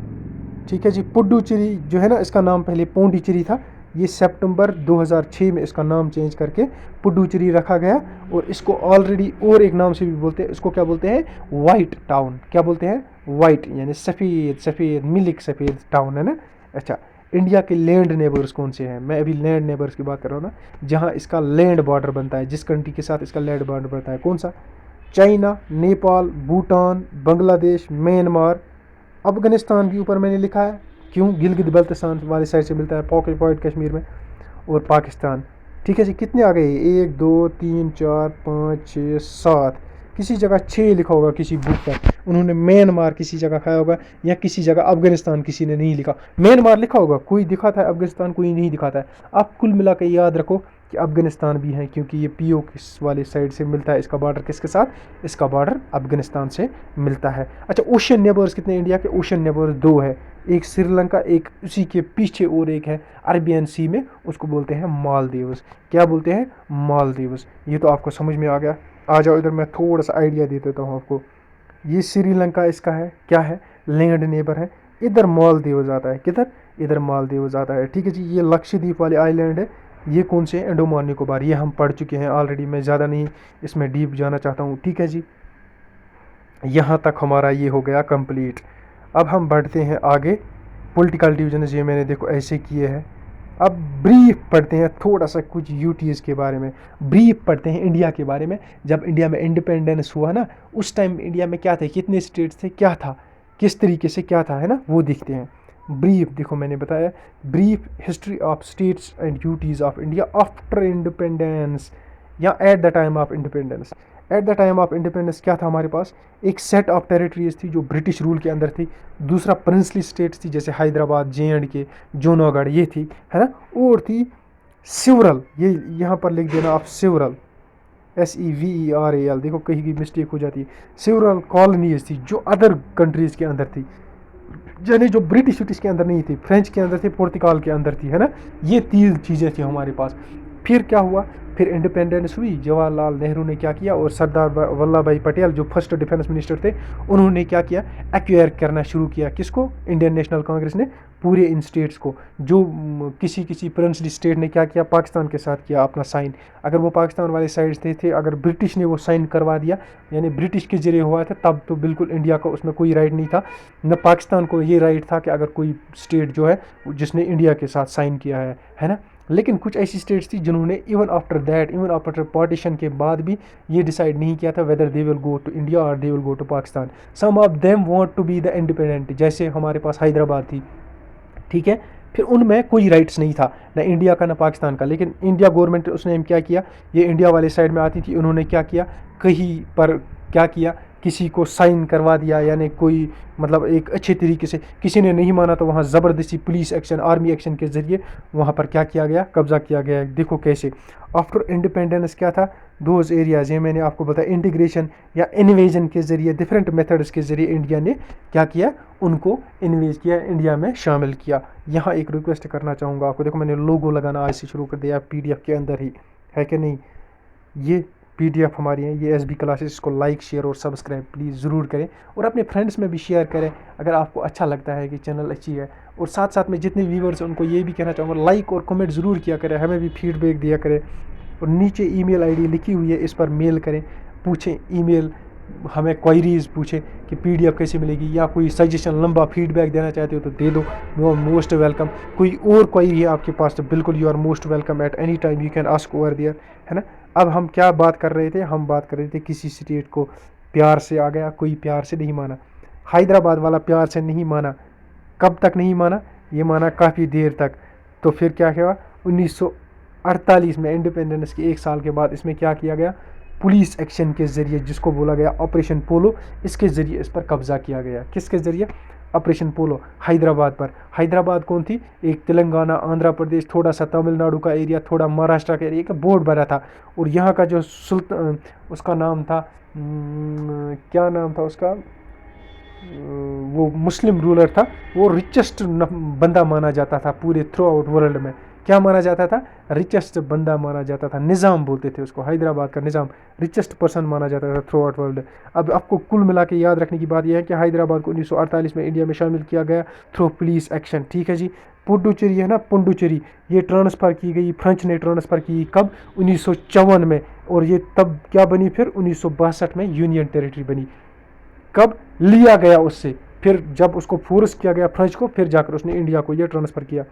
ठीक है जी। पुडुचेरी जो है ना, इसका नाम पहले पौंडीचेरी था, ये सितंबर 2006 में इसका नाम चेंज करके पुडुचेरी रखा गया। और इसको ऑलरेडी और एक नाम से भी बोलते हैं, इसको क्या बोलते हैं, वाइट टाउन। क्या बोलते हैं, वाइट, यानी सफ़ेद, सफ़ेद मिल्क सफ़ेद टाउन है ना। अच्छा, इंडिया के लैंड नेबर्स कौन से हैं, मैं अभी लैंड नेबर्स की बात कर रहा हूँ ना, जहाँ इसका लैंड बॉर्डर बनता है, जिस कंट्री के साथ इसका लैंड बॉर्डर बनता है, कौन सा, चाइना, नेपाल, भूटान, बांग्लादेश, म्यांमार, अफगानिस्तान भी ऊपर मैंने लिखा है, क्यों, गिलगित बल्तिस्तान वाली साइड से मिलता है, पॉकेट पॉइंट कश्मीर में, और पाकिस्तान। ठीक है जी, कितने आ गए, 1 2 3 4 5 6 7, किसी जगह 6 लिखा होगा किसी बुक पर, उन्होंने म्यांमार किसी जगह खाया होगा, या किसी जगह अफगानिस्तान किसी ने नहीं लिखा, म्यांमार लिखा होगा, कोई दिखाता है अफगानिस्तान, कोई नहीं दिखाता है। आप कुल मिला के याद रखो कि अफगानिस्तान भी है, क्योंकि ये पीओ किस वाले साइड से मिलता है, इसका बॉर्डर किसके साथ, इसका बॉर्डर अफगानिस्तान से मिलता है। अच्छा, ओशन नेबर्स कितने इंडिया के, ओशन नेबर्स 2 है, एक श्रीलंका, एक उसी के पीछे और एक है अरेबियन सी में, उसको बोलते हैं मालदीव्स। क्या बोलते हैं, मालदीव्स। ये तो आपको समझ में आ गया। आ जाओ इधर, मैं थोड़ा सा आइडिया दे देता हूँ आपको। ये श्रीलंका इसका है, क्या है, लैंड नेबर है। इधर मालदीव्स आता है, किधर, इधर मालदीव्स आता है। ठीक है जी। ये लक्षद्वीप वाले आइलैंड है, ये कौन से, अंडमान निकोबार, ये हम पढ़ चुके हैं ऑलरेडी, मैं ज़्यादा नहीं इसमें डीप जाना चाहता हूँ। ठीक है जी, यहाँ तक हमारा ये हो गया कंप्लीट। अब हम बढ़ते हैं आगे। पॉलिटिकल डिवीजन ये मैंने देखो ऐसे किए हैं। अब ब्रीफ पढ़ते हैं थोड़ा सा कुछ यूटीज़ के बारे में, ब्रीफ पढ़ते हैं इंडिया के बारे में। जब इंडिया में इंडिपेंडेंस हुआ ना, उस टाइम इंडिया में क्या थे, कितने स्टेट्स थे, क्या था, किस तरीके से क्या था, है ना, वो देखते हैं। ब्रीफ देखो मैंने बताया, brief history of states and UTs of India after independence, या at the time of independence. At the time of independence क्या था हमारे पास, एक सेट ऑफ टेरिटरीज थी जो ब्रिटिश रूल के अंदर थी, दूसरा प्रिंसली स्टेट्स थी जैसे हैदराबाद, JNK, जूनागढ़, ये थी, है ना, और थी सिवरल, ये यहाँ पर लिख देना आप, सिवरल, SEVERAL, देखो कहीं की मिस्टेक हो जाती है, सिवरल कॉलोनीज थी जो अदर कंट्रीज़ के अंदर थी, यानी जो ब्रिटिश के अंदर नहीं थी, फ्रेंच के अंदर थी, पुर्तगाल के अंदर थी, है ना। ये 3 चीज़ें थी हमारे पास। फिर क्या हुआ, फिर इंडिपेंडेंस हुई, जवाहरलाल नेहरू ने क्या किया, और सरदार वल्लभ भाई पटेल जो फर्स्ट डिफेंस मिनिस्टर थे, उन्होंने क्या किया, एक्वायर करना शुरू किया, किसको, इंडियन नेशनल कांग्रेस ने, पूरे इन स्टेट्स को। जो किसी किसी प्रिंसली स्टेट ने क्या किया, पाकिस्तान के साथ किया अपना साइन, अगर वो पाकिस्तान वाले साइड से थे, अगर ब्रिटिश ने वो साइन करवा दिया, यानी ब्रिटिश के जरिए हुआ था, तब तो बिल्कुल इंडिया का उसमें कोई राइट नहीं था, न पाकिस्तान को ये राइट था कि अगर कोई स्टेट जो है जिसने इंडिया के साथ साइन किया है ना। लेकिन कुछ ऐसी स्टेट्स थी जिन्होंने even after that, even after partition के बाद भी ये डिसाइड नहीं किया था whether they will go to India और they will go to Pakistan. Some of them want to be the independent, जैसे हमारे पास हैदराबाद थी, ठीक है, फिर उनमें कोई राइट्स नहीं था, ना इंडिया का ना पाकिस्तान का। लेकिन इंडिया गवर्नमेंट उसने क्या किया, ये इंडिया वाले साइड में आती थी, उन्होंने क्या किया, कहीं पर क्या किया, किसी को साइन करवा दिया, यानी कोई मतलब एक अच्छे तरीके से, किसी ने नहीं माना तो वहाँ ज़बरदस्ती पुलिस एक्शन, आर्मी एक्शन के ज़रिए वहाँ पर क्या किया गया, कब्ज़ा किया गया। देखो कैसे आफ्टर इंडिपेंडेंस क्या था, दोज एरियाज़, ये मैंने आपको बताया, इंटीग्रेशन या इन्वेजन के ज़रिए, डिफरेंट मेथड्स के ज़रिए इंडिया ने क्या किया, उनको इन्वेज किया, इंडिया में शामिल किया। यहाँ एक रिक्वेस्ट करना चाहूँगा आपको, देखो मैंने लोगो लगाना आज से शुरू कर दिया PDF के अंदर ही, है कि नहीं। ये PDF हमारी है, ये SB क्लासेस, इसको लाइक, शेयर और सब्सक्राइब प्लीज़ ज़रूर करें, और अपने फ्रेंड्स में भी शेयर करें अगर आपको अच्छा लगता है कि चैनल अच्छी है। और साथ साथ में जितने व्यूवर्स हैं उनको ये भी कहना चाहूँगा, लाइक और कमेंट ज़रूर किया करें, हमें भी फीडबैक दिया करें। और नीचे ईमेल ID लिखी हुई है, इस पर मेल करें, पूछें, ईमेल हमें क्वायरीज़ पूछें कि PDF कैसे मिलेगी, या कोई सजेशन, लंबा फीडबैक देना चाहते हो तो दे दो, यू आर मोस्ट वेलकम। कोई और क्वायरी है आपके पास तो बिल्कुल you are most welcome, at any time you can ask over there, है ना। अब हम क्या बात कर रहे थे, हम बात कर रहे थे किसी स्टेट को प्यार से आ गया, कोई प्यार से नहीं माना, हैदराबाद वाला प्यार से नहीं माना, कब तक नहीं माना, ये माना काफ़ी देर तक। तो फिर क्या हुआ, 1948 में इंडिपेंडेंस के 1 साल के बाद इसमें क्या किया गया, पुलिस एक्शन के ज़रिए, जिसको बोला गया ऑपरेशन पोलो, इसके ज़रिए इस पर कब्ज़ा किया गया। किसके ज़रिए, ऑपरेशन पोलो, हैदराबाद पर। हैदराबाद कौन थी, एक तेलंगाना, आंध्र प्रदेश, थोड़ा सा तमिलनाडु का एरिया, थोड़ा महाराष्ट्र का एरिया का बोर्ड बना था। और यहाँ का जो सुल्तान, उसका नाम था क्या नाम था उसका, वो मुस्लिम रूलर था, वो रिचेस्ट बंदा माना जाता था पूरे थ्रू आउट वर्ल्ड में। क्या माना जाता था, रिचेस्ट बंदा माना जाता था, निज़ाम बोलते थे उसको, हैदराबाद का निज़ाम रिचेस्ट पर्सन माना जाता था थ्रू आउट वर्ल्ड। अब आपको कुल मिला के याद रखने की बात यह है कि हैदराबाद को 1948 में इंडिया में शामिल किया गया थ्रू पुलिस एक्शन, ठीक है जी। पुडुचेरी है ना, पुडुचेरी, ये ट्रांसफ़र की गई, फ्रेंच ने ट्रांसफ़र की कब, 1954 में, और ये तब क्या बनी फिर 1962 में यूनियन टेरिटरी बनी। कब लिया गया उससे, फिर जब उसको फोर्स किया गया फ्रेंच को, फिर जाकर उसने इंडिया को ये ट्रांसफ़र किया।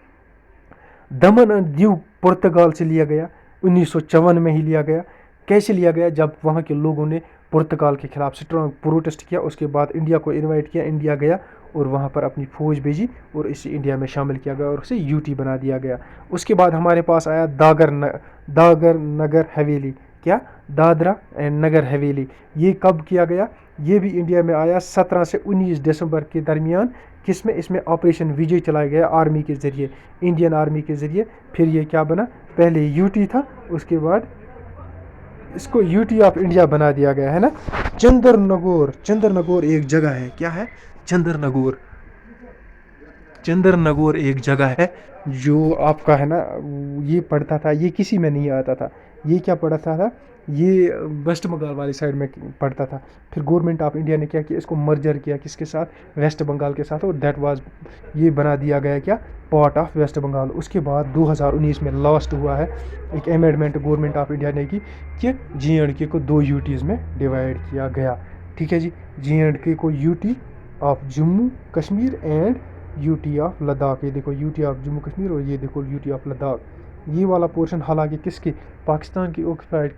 दमन और दीव पुर्तगाल से लिया गया, 1954 में ही लिया गया। कैसे लिया गया, जब वहाँ के लोगों ने पुर्तगाल के खिलाफ स्ट्रॉन्ग प्रोटेस्ट किया, उसके बाद इंडिया को इनवाइट किया, इंडिया गया और वहाँ पर अपनी फ़ौज भेजी और इसे इंडिया में शामिल किया गया और उसे यूटी बना दिया गया। उसके बाद हमारे पास आया दादर नगर हवेली, क्या, दादरा एंड नगर हवेली, ये कब किया गया, ये भी इंडिया में आया 17 से 19 दिसंबर के दरमियान। किसमें, इसमें ऑपरेशन विजय चलाया गया आर्मी के ज़रिए, इंडियन आर्मी के ज़रिए। फिर ये क्या बना, पहले यूटी था, उसके बाद इसको यूटी ऑफ इंडिया बना दिया गया है ना। चंद्रनगौर एक जगह है, क्या है, चंद्रनगौर एक जगह है जो आपका है ना, ये पढ़ता था, ये किसी में नहीं आता था, ये क्या पढ़ता था, ये वेस्ट बंगाल वाली साइड में पढ़ता था। फिर गवर्नमेंट ऑफ इंडिया ने क्या किया, इसको मर्जर किया किसके साथ, वेस्ट बंगाल के साथ, और दैट वाज, ये बना दिया गया क्या, पार्ट ऑफ वेस्ट बंगाल। उसके बाद 2019 में लास्ट हुआ है एक अमेंडमेंट गवर्नमेंट ऑफ इंडिया ने की कि JNK को 2 यूटीज़ में डिवाइड किया गया, ठीक है जी। JNK को UT of Jammu Kashmir and UT of Ladakh, ये देखो यूटी ऑफ जम्मू कश्मीर और ये देखो यूटी ऑफ लद्दाख। ये वाला पोर्शन हालांकि किसके, पाकिस्तान की ऑक्यूपाइड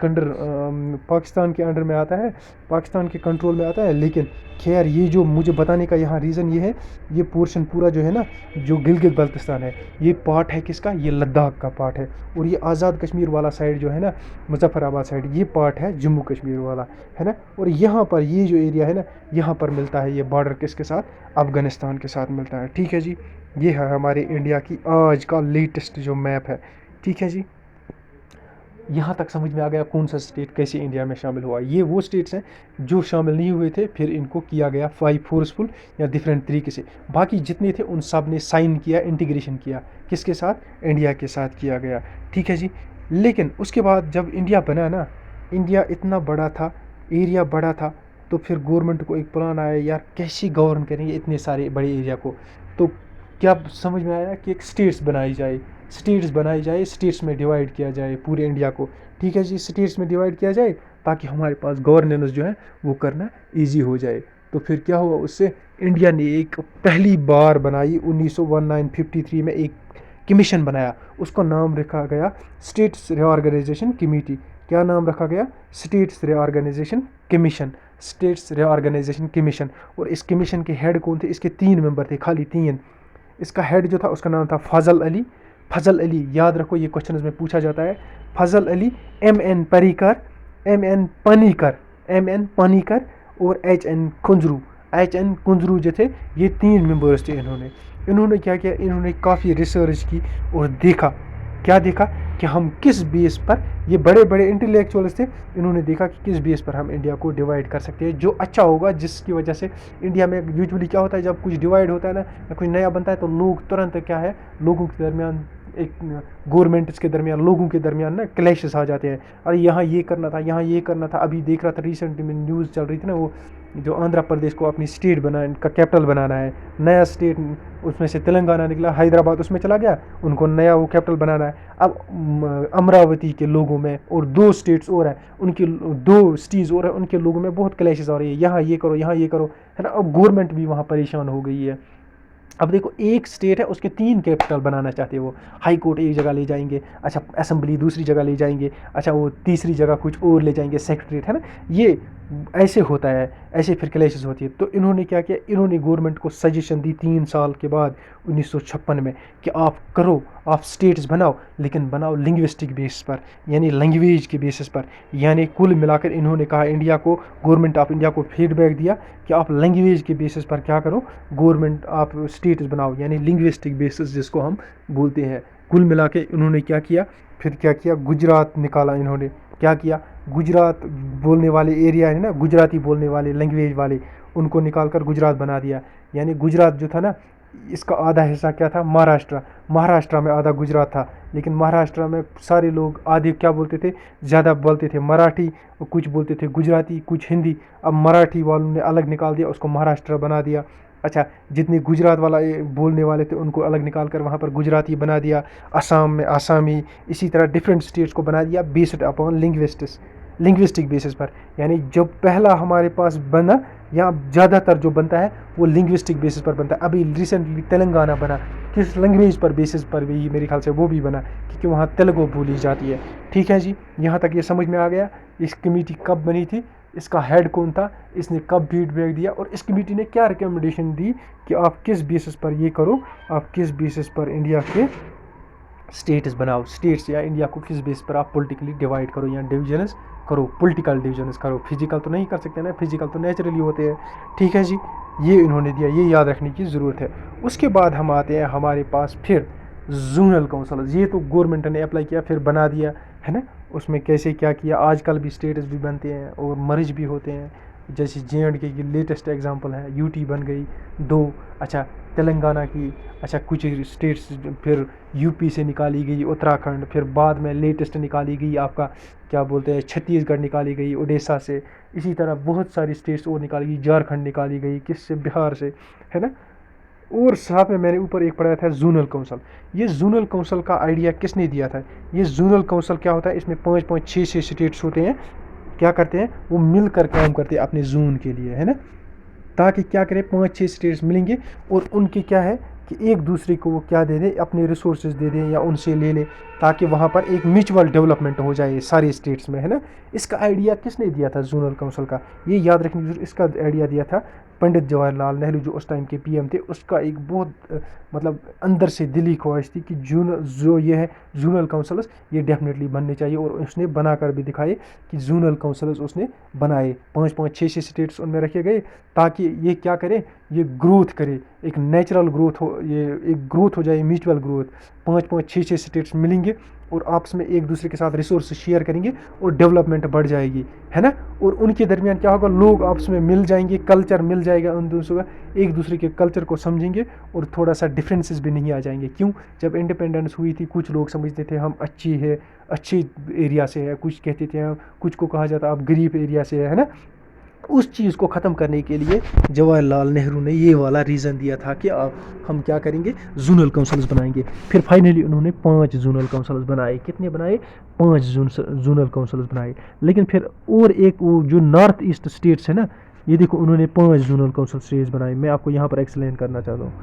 पाकिस्तान के अंडर में आता है, पाकिस्तान के कंट्रोल में आता है, लेकिन खैर ये जो मुझे बताने का यहाँ रीज़न ये है, ये पोर्शन पूरा जो है ना, जो गिलगित बल्तिस्तान है, ये पार्ट है किसका, ये लद्दाख का पार्ट है, और ये आज़ाद कश्मीर वाला साइड जो है ना, मुजफ्फराबाद साइड, ये पार्ट है जम्मू कश्मीर वाला, है ना। और यहाँ पर ये जो एरिया है ना, यहाँ पर मिलता है ये बॉर्डर किसके साथ, अफ़गानिस्तान के साथ मिलता है, ठीक है जी। ये है हमारे इंडिया की आज का लेटेस्ट जो मैप है, ठीक है जी। यहाँ तक समझ में आ गया कौन सा स्टेट कैसे इंडिया में शामिल हुआ। ये वो स्टेट्स हैं जो शामिल नहीं हुए थे, फिर इनको किया गया फोर्सफुल या डिफरेंट तरीके से। बाकी जितने थे उन सब ने साइन किया, इंटीग्रेशन किया, किसके साथ, इंडिया के साथ किया गया, ठीक है जी। लेकिन उसके बाद जब इंडिया बना ना, इंडिया इतना बड़ा था, एरिया बड़ा था, तो फिर गवर्नमेंट को एक प्लान आया, यार कैसे गवर्न करेंगे इतने सारे बड़े एरिया को। तो क्या समझ में आया कि एक स्टेट्स बनाई जाए, स्टेट्स में डिवाइड किया जाए पूरे इंडिया को, ठीक है जी। स्टेट्स में डिवाइड किया जाए ताकि हमारे पास गवर्नेंस जो है वो करना इजी हो जाए। तो फिर क्या हुआ, उससे इंडिया ने एक पहली बार बनाई 191953 में एक कमीशन बनाया, उसका नाम रखा गया स्टेट्स रीऑर्गेनाइजेशन कमेटी। क्या नाम रखा गया, स्टेट्स रीऑर्गेनाइजेशन कमीशन। और इस कमीशन के हेड कौन थे, इसके 3 मेंबर थे, खाली 3। इसका हेड जो था उसका नाम था फजल अली, याद रखो ये क्वेश्चन में पूछा जाता है। फजल अली, MN पानीकर और HN कुंजरू जो थे, ये 3 मेंबर्स थे। इन्होंने क्या किया, इन्होंने काफ़ी रिसर्च की और क्या देखा कि हम किस बेस पर, ये बड़े बड़े इंटेलेक्चुअल्स थे, इन्होंने देखा कि किस बेस पर हम इंडिया को डिवाइड कर सकते हैं जो अच्छा होगा, जिसकी वजह से इंडिया में यूजुअली क्या होता है, जब कुछ डिवाइड होता है ना या कुछ नया बनता है, तो लोग तुरंत क्या है, लोगों के दरमियान, एक गवर्नमेंट्स के दरमियान, लोगों के दरमियान ना क्लैशेस आ जाते हैं। अरे यहाँ ये करना था, अभी देख रहा था रिसेंटली में न्यूज़ चल रही थी ना, वो जो आंध्र प्रदेश को अपनी स्टेट का कैपिटल बनाना है, नया स्टेट, उसमें से तेलंगाना निकला, हैदराबाद उसमें चला गया, उनको नया वो कैपिटल बनाना है। अब अमरावती के लोगों में और 2 स्टेट्स और हैं, उनके 2 सिटीज़ और हैं, उनके लोगों में बहुत क्लैशेस आ रही है, यहाँ ये करो, है ना। अब गवर्नमेंट भी वहाँ परेशान हो गई है। अब देखो एक स्टेट है, उसके 3 कैपिटल बनाना चाहते हैं वो, हाई कोर्ट एक जगह ले जाएंगे, अच्छा असेंबली दूसरी जगह ले जाएंगे, अच्छा वो तीसरी जगह कुछ और ले जाएंगे, सेक्रेटरीट, है ना। ये ऐसे होता है, ऐसे फिर क्लैशेस होती है। तो इन्होंने क्या किया, इन्होंने गवर्नमेंट को सजेशन दी 3 साल के बाद 1956 में कि आप स्टेट्स बनाओ, लेकिन बनाओ लिंग्विस्टिक बेसिस पर, यानी लैंग्वेज के बेसिस पर। यानी कुल मिलाकर इन्होंने कहा, इंडिया को, गवर्नमेंट ऑफ इंडिया को फीडबैक दिया कि आप लैंग्वेज के बेसिस पर क्या करो, गवर्नमेंट आप स्टेट्स बनाओ, यानी लिंग्विस्टिक बेसिस जिसको हम बोलते हैं। कुल मिला के इन्होंने क्या किया, फिर क्या किया, गुजरात निकाला इन्होंने। क्या किया, गुजरात बोलने वाले एरिया है ना, गुजराती बोलने वाले लैंग्वेज वाले, उनको निकाल कर गुजरात बना दिया। यानी गुजरात जो था ना, इसका आधा हिस्सा क्या था, महाराष्ट्र। महाराष्ट्र में आधा गुजरात था, लेकिन महाराष्ट्र में सारे लोग आधे क्या बोलते थे, ज़्यादा बोलते थे मराठी, और कुछ बोलते थे गुजराती, कुछ हिंदी। अब मराठी वालों ने अलग निकाल दिया, उसको महाराष्ट्र बना दिया। अच्छा, जितने गुजरात वाला बोलने वाले थे उनको अलग निकाल कर वहाँ पर गुजराती बना दिया, असम में आसामी, इसी तरह डिफरेंट स्टेट्स को बना दिया बेस्ड अपॉन लिंग्विस्टिक बेसिस पर। यानी जब पहला हमारे पास बना, या ज़्यादातर जो बनता है वो लिंग्विस्टिक बेसिस पर बनता है। अभी रिसेंटली तेलंगाना बना, किस लैंग्वेज पर बेसिस पर भी मेरे ख्याल से वो भी बना, क्योंकि वहाँ तेलुगु बोली जाती है। ठीक है जी, यहाँ तक ये समझ में आ गया। इस कमेटी कब बनी थी, इसका हेड कौन था, इसने कब फीडबैक दिया, और इस कमेटी ने क्या रिकमेंडेशन दी कि आप किस बेसिस पर ये करो, आप किस बेसिस पर इंडिया के स्टेट्स बनाओ, स्टेट्स या इंडिया को किस बेस पर आप पॉलिटिकली डिवाइड करो या डिविजन्स करो, पॉलिटिकल डिविजन्स करो। फिजिकल तो नहीं कर सकते ना, फिजिकल तो नेचुरली होते हैं। ठीक है जी, ये इन्होंने दिया, ये याद रखने की ज़रूरत है। उसके बाद हम आते हैं हमारे पास फिर जोनल काउंसिल। ये तो गवर्नमेंट ने अप्लाई किया फिर बना दिया है ना, उसमें कैसे क्या किया। आजकल भी स्टेट्स भी बनते हैं और मर्ज भी होते हैं, जैसे J&K की लेटेस्ट एग्जांपल है, यूटी बन गई 2। अच्छा, तेलंगाना की, अच्छा कुछ स्टेट्स फिर यूपी से निकाली गई, उत्तराखंड, फिर बाद में लेटेस्ट निकाली गई आपका क्या बोलते हैं छत्तीसगढ़ निकाली गई उड़ीसा से। इसी तरह बहुत सारी स्टेट्स और निकाली गई, झारखंड निकाली गई, किससे, बिहार से, है ना। और साथ में मैंने ऊपर एक पढ़ाया था जोनल काउंसिल। ये जोनल काउंसिल का आइडिया किसने दिया था, ये जोनल काउंसिल क्या होता है, इसमें 5-5 6 स्टेट्स होते हैं, क्या करते हैं वो मिलकर काम करते हैं अपने जोन के लिए, है ना। ताकि क्या करें, 5-6 स्टेट्स मिलेंगे और उनके क्या है कि एक दूसरे को वो क्या दे दें, अपने रिसोर्सेज दे दें या उनसे ले लें, ताकि वहाँ पर एक म्यूचुअल डेवलपमेंट हो जाए सारे स्टेट्स में, है ना। इसका आइडिया किसने दिया था जोनल काउंसिल का, ये याद रखने की जरूरत। इसका आइडिया दिया था पंडित जवाहरलाल नेहरू, जो उस टाइम के पीएम थे। उसका एक बहुत मतलब अंदर से दिली ख्वाहिश थी कि जो ये है जोनल काउंसिल्स, ये डेफिनेटली बनने चाहिए, और उसने बनाकर भी दिखाए कि जोनल काउंसिल्स उसने बनाए। 5-5 6 स्टेट्स उनमें रखे गए, ताकि ये क्या करे, ये ग्रोथ करे, एक नेचुरल ग्रोथ हो, ये एक ग्रोथ हो जाए, म्यूचुअल ग्रोथ। 5-5 6 स्टेट्स मिलेंगे और आपस में एक दूसरे के साथ रिसोर्स शेयर करेंगे और डेवलपमेंट बढ़ जाएगी, है ना। और उनके दरमियान क्या होगा, लोग आपस में मिल जाएंगे, कल्चर मिल जाएगा उन दूसरों का, एक दूसरे के कल्चर को समझेंगे और थोड़ा सा डिफरेंसेस भी नहीं आ जाएंगे। क्यों, जब इंडिपेंडेंस हुई थी कुछ लोग समझते थे हम अच्छी एरिया से है, कुछ कहते थे हम, कुछ को कहा जाता आप गरीब एरिया से है ना। उस चीज़ को ख़त्म करने के लिए जवाहरलाल नेहरू ने ये वाला रीज़न दिया था कि आप हम क्या करेंगे, जोनल काउंसिल्स बनाएंगे। फिर फाइनली उन्होंने 5 जोनल काउंसिल्स बनाए। कितने बनाए, 5 जोनल काउंसिल्स बनाए। लेकिन फिर और एक वो जो नॉर्थ ईस्ट स्टेट्स है ना, ये देखो उन्होंने 5 जोनल काउंसिल स्टेट्स बनाए। मैं आपको यहाँ पर एक्सप्लेन करना चाहता हूँ।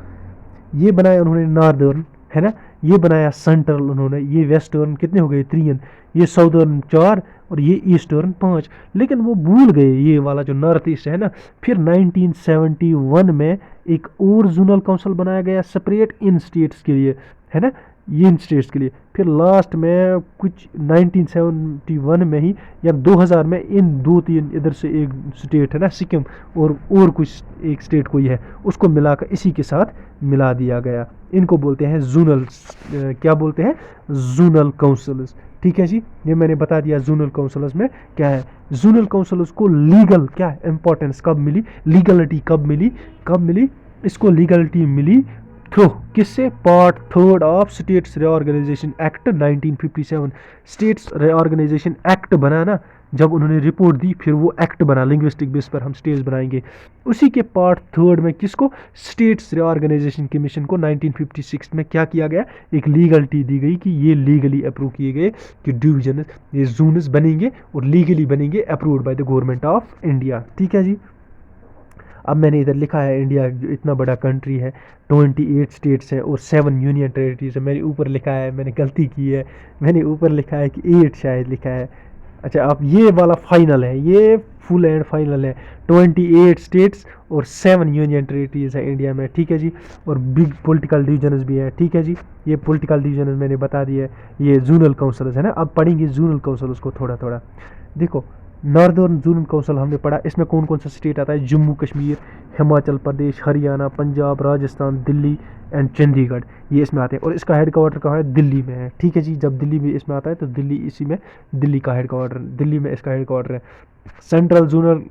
ये बनाया उन्होंने नॉर्दर्न, है ना, ये बनाया सेंट्रल उन्होंने, ये वेस्टर्न, कितने हो गए 3, ये साउदर्न 4 और ये ईस्टर्न 5। लेकिन वो भूल गए ये वाला जो नॉर्थ ईस्ट है ना। फिर 1971 में एक और जोनल काउंसिल बनाया गया सेपरेट इन स्टेट्स के लिए, है ना, ये इन स्टेट्स के लिए। फिर लास्ट में कुछ 1971 में ही या 2000 में इन 2-3 इधर से एक स्टेट है ना सिक्किम, और कुछ एक स्टेट कोई है, उसको मिलाकर इसी के साथ मिला दिया गया। इनको बोलते हैं जोनल, क्या बोलते हैं, जोनल काउंसिल्स। ठीक है जी, ये मैंने बता दिया जोनल काउंसिल्स में क्या है। जोनल काउंसिल्स को लीगल क्या इंपॉर्टेंस कब मिली, लीगलिटी कब मिली, इसको लीगलिटी मिली थ्रू किससे, part 3 of states reorganisation act 1957। States reorganisation act बना ना, जब उन्होंने रिपोर्ट दी फिर वो एक्ट बना, लिंग्विस्टिक बेस पर हम स्टेट्स बनाएंगे। उसी के पार्ट 3 में किसको, स्टेट्स रीऑर्गेनाइजेशन कमीशन को 1956 में क्या किया गया, एक लीगलिटी दी गई कि ये लीगली अप्रूव किए गए कि डिवीजन, ये जोन्स बनेंगे और लीगली बनेंगे, approved by the government of India. ठीक है जी। अब मैंने इधर लिखा है इंडिया जो इतना बड़ा कंट्री है, 28 स्टेट्स हैं और 7 यूनियन टेरिटरीज है। मैंने ऊपर लिखा है, मैंने गलती की है, मैंने ऊपर लिखा है कि 8 शायद लिखा है। अच्छा, अब ये वाला फाइनल है, ये फुल एंड फाइनल है। 28 स्टेट्स और 7 यूनियन टेरिटरीज है इंडिया में। ठीक है जी, और बिग पॉलिटिकल डिवीजन्स भी है। ठीक है जी, ये पॉलिटिकल डिवीजन मैंने बता दिया है, ये जोनल काउंसिल्स है ना। अब पढ़ेंगे जोनल काउंसिल्स को थोड़ा थोड़ा। देखो, नॉर्दर्न जोनल काउंसिल हमने पढ़ा, इसमें कौन कौन सा स्टेट आता है, जम्मू कश्मीर, हिमाचल प्रदेश, हरियाणा, पंजाब, राजस्थान, दिल्ली एंड चंडीगढ़, ये इसमें आते हैं। और इसका हेडक्वार्टर कहाँ है, दिल्ली में है। ठीक है जी, जब दिल्ली में इसमें आता है तो दिल्ली, इसी में दिल्ली का हेडक्वार्टर, दिल्ली में इसका हेडक्वार्टर है। सेंट्रल जोनल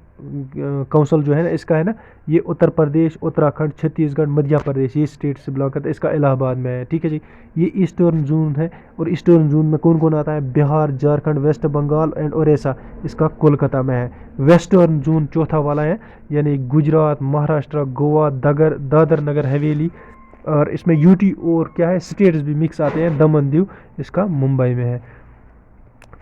काउंसिल जो है ना इसका है ना, ये उत्तर प्रदेश, उत्तराखंड, छत्तीसगढ़, मध्य प्रदेश, ये स्टेट से बिलोंग करता है। इसका इलाहाबाद में है, ठीक है जी। ये ईस्टर्न जोन है, और ईस्टर्न जोन में कौन कौन आता है? बिहार, झारखंड, वेस्ट बंगाल एंड उड़ीसा, इसका कोलकाता में है। वेस्टर्न जोन चौथा वाला है, यानी गुजरात, महाराष्ट्र, गोवा, दादर नगर हवेली, और इसमें यूटी और क्या है स्टेट्स भी मिक्स आते हैं, दमन दीव, इसका मुंबई में है।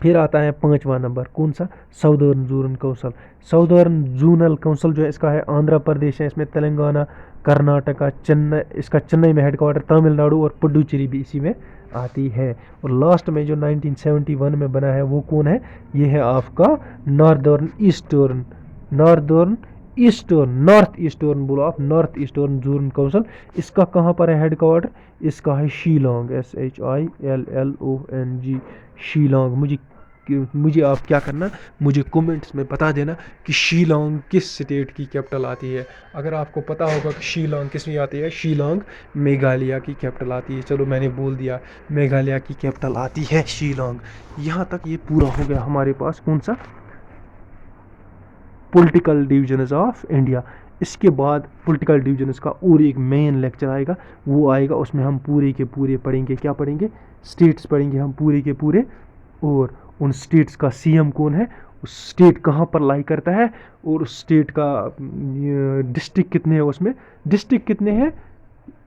फिर आता है 5वां नंबर, कौन सा? Southern zonal council. Southern zonal council जो है इसका है आंध्र प्रदेश है, इसमें तेलंगाना, कर्नाटका, चेन्नई, इसका चेन्नई में हेडक्वार्टर, तमिलनाडु और पुडुचेरी भी इसी में आती है। और लास्ट में जो 1971 में बना है वो कौन है? ये है आपका नॉर्थ ईस्टर्न बोलो आप, नॉर्थ ईस्टर्न जोन काउंसिल। इसका कहाँ पर है हेडक्वार्टर? इसका है शिलोंग, SHILLONG, शिलोंग। मुझे आप क्या करना, मुझे कमेंट्स में बता देना कि शिलोंग किस स्टेट की कैपिटल आती है। अगर आपको पता होगा कि शिलोंग किस में आती है, शिलोंग मेघालय की कैपिटल आती है। चलो मैंने बोल दिया, मेघालय की कैपिटल आती है शिलोंग। यहाँ तक ये पूरा हो गया हमारे पास कौन सा? Political divisions of India. इसके बाद पॉलिटिकल डिवीजन्स का और एक मेन लेक्चर आएगा, वो आएगा, उसमें हम पूरे के पूरे पढ़ेंगे। क्या पढ़ेंगे? स्टेट्स पढ़ेंगे हम पूरे के पूरे, और उन स्टेट्स का सीएम कौन है, उस स्टेट कहाँ पर लाई करता है, और उस स्टेट का डिस्ट्रिक्ट कितने हैं, उसमें डिस्ट्रिक्ट कितने हैं।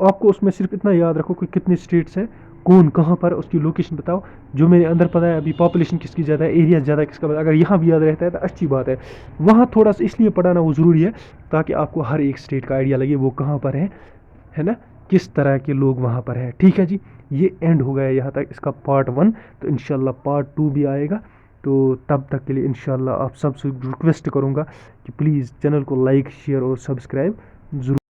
आपको उसमें सिर्फ इतना याद रखो कि कितने स्टेट्स हैं, कौन कहाँ पर, उसकी लोकेशन बताओ। जो मेरे अंदर पता है अभी पॉपुलेशन किसकी ज़्यादा है, एरिया ज़्यादा किसका पता है, अगर यहाँ भी याद रहता है तो अच्छी बात है। वहाँ थोड़ा सा इसलिए पढ़ाना वो ज़रूरी है ताकि आपको हर एक स्टेट का आइडिया लगे वो कहाँ पर है ना, किस तरह के लोग वहाँ पर हैं। ठीक है जी, ये एंड हो गया यहाँ तक इसका पार्ट 1। तो इंशाल्लाह पार्ट 2 भी आएगा। तो तब तक के लिए इंशाल्लाह आप सबसे रिक्वेस्ट करूँगा कि प्लीज़ चैनल को लाइक, शेयर और सब्सक्राइब ज़रूर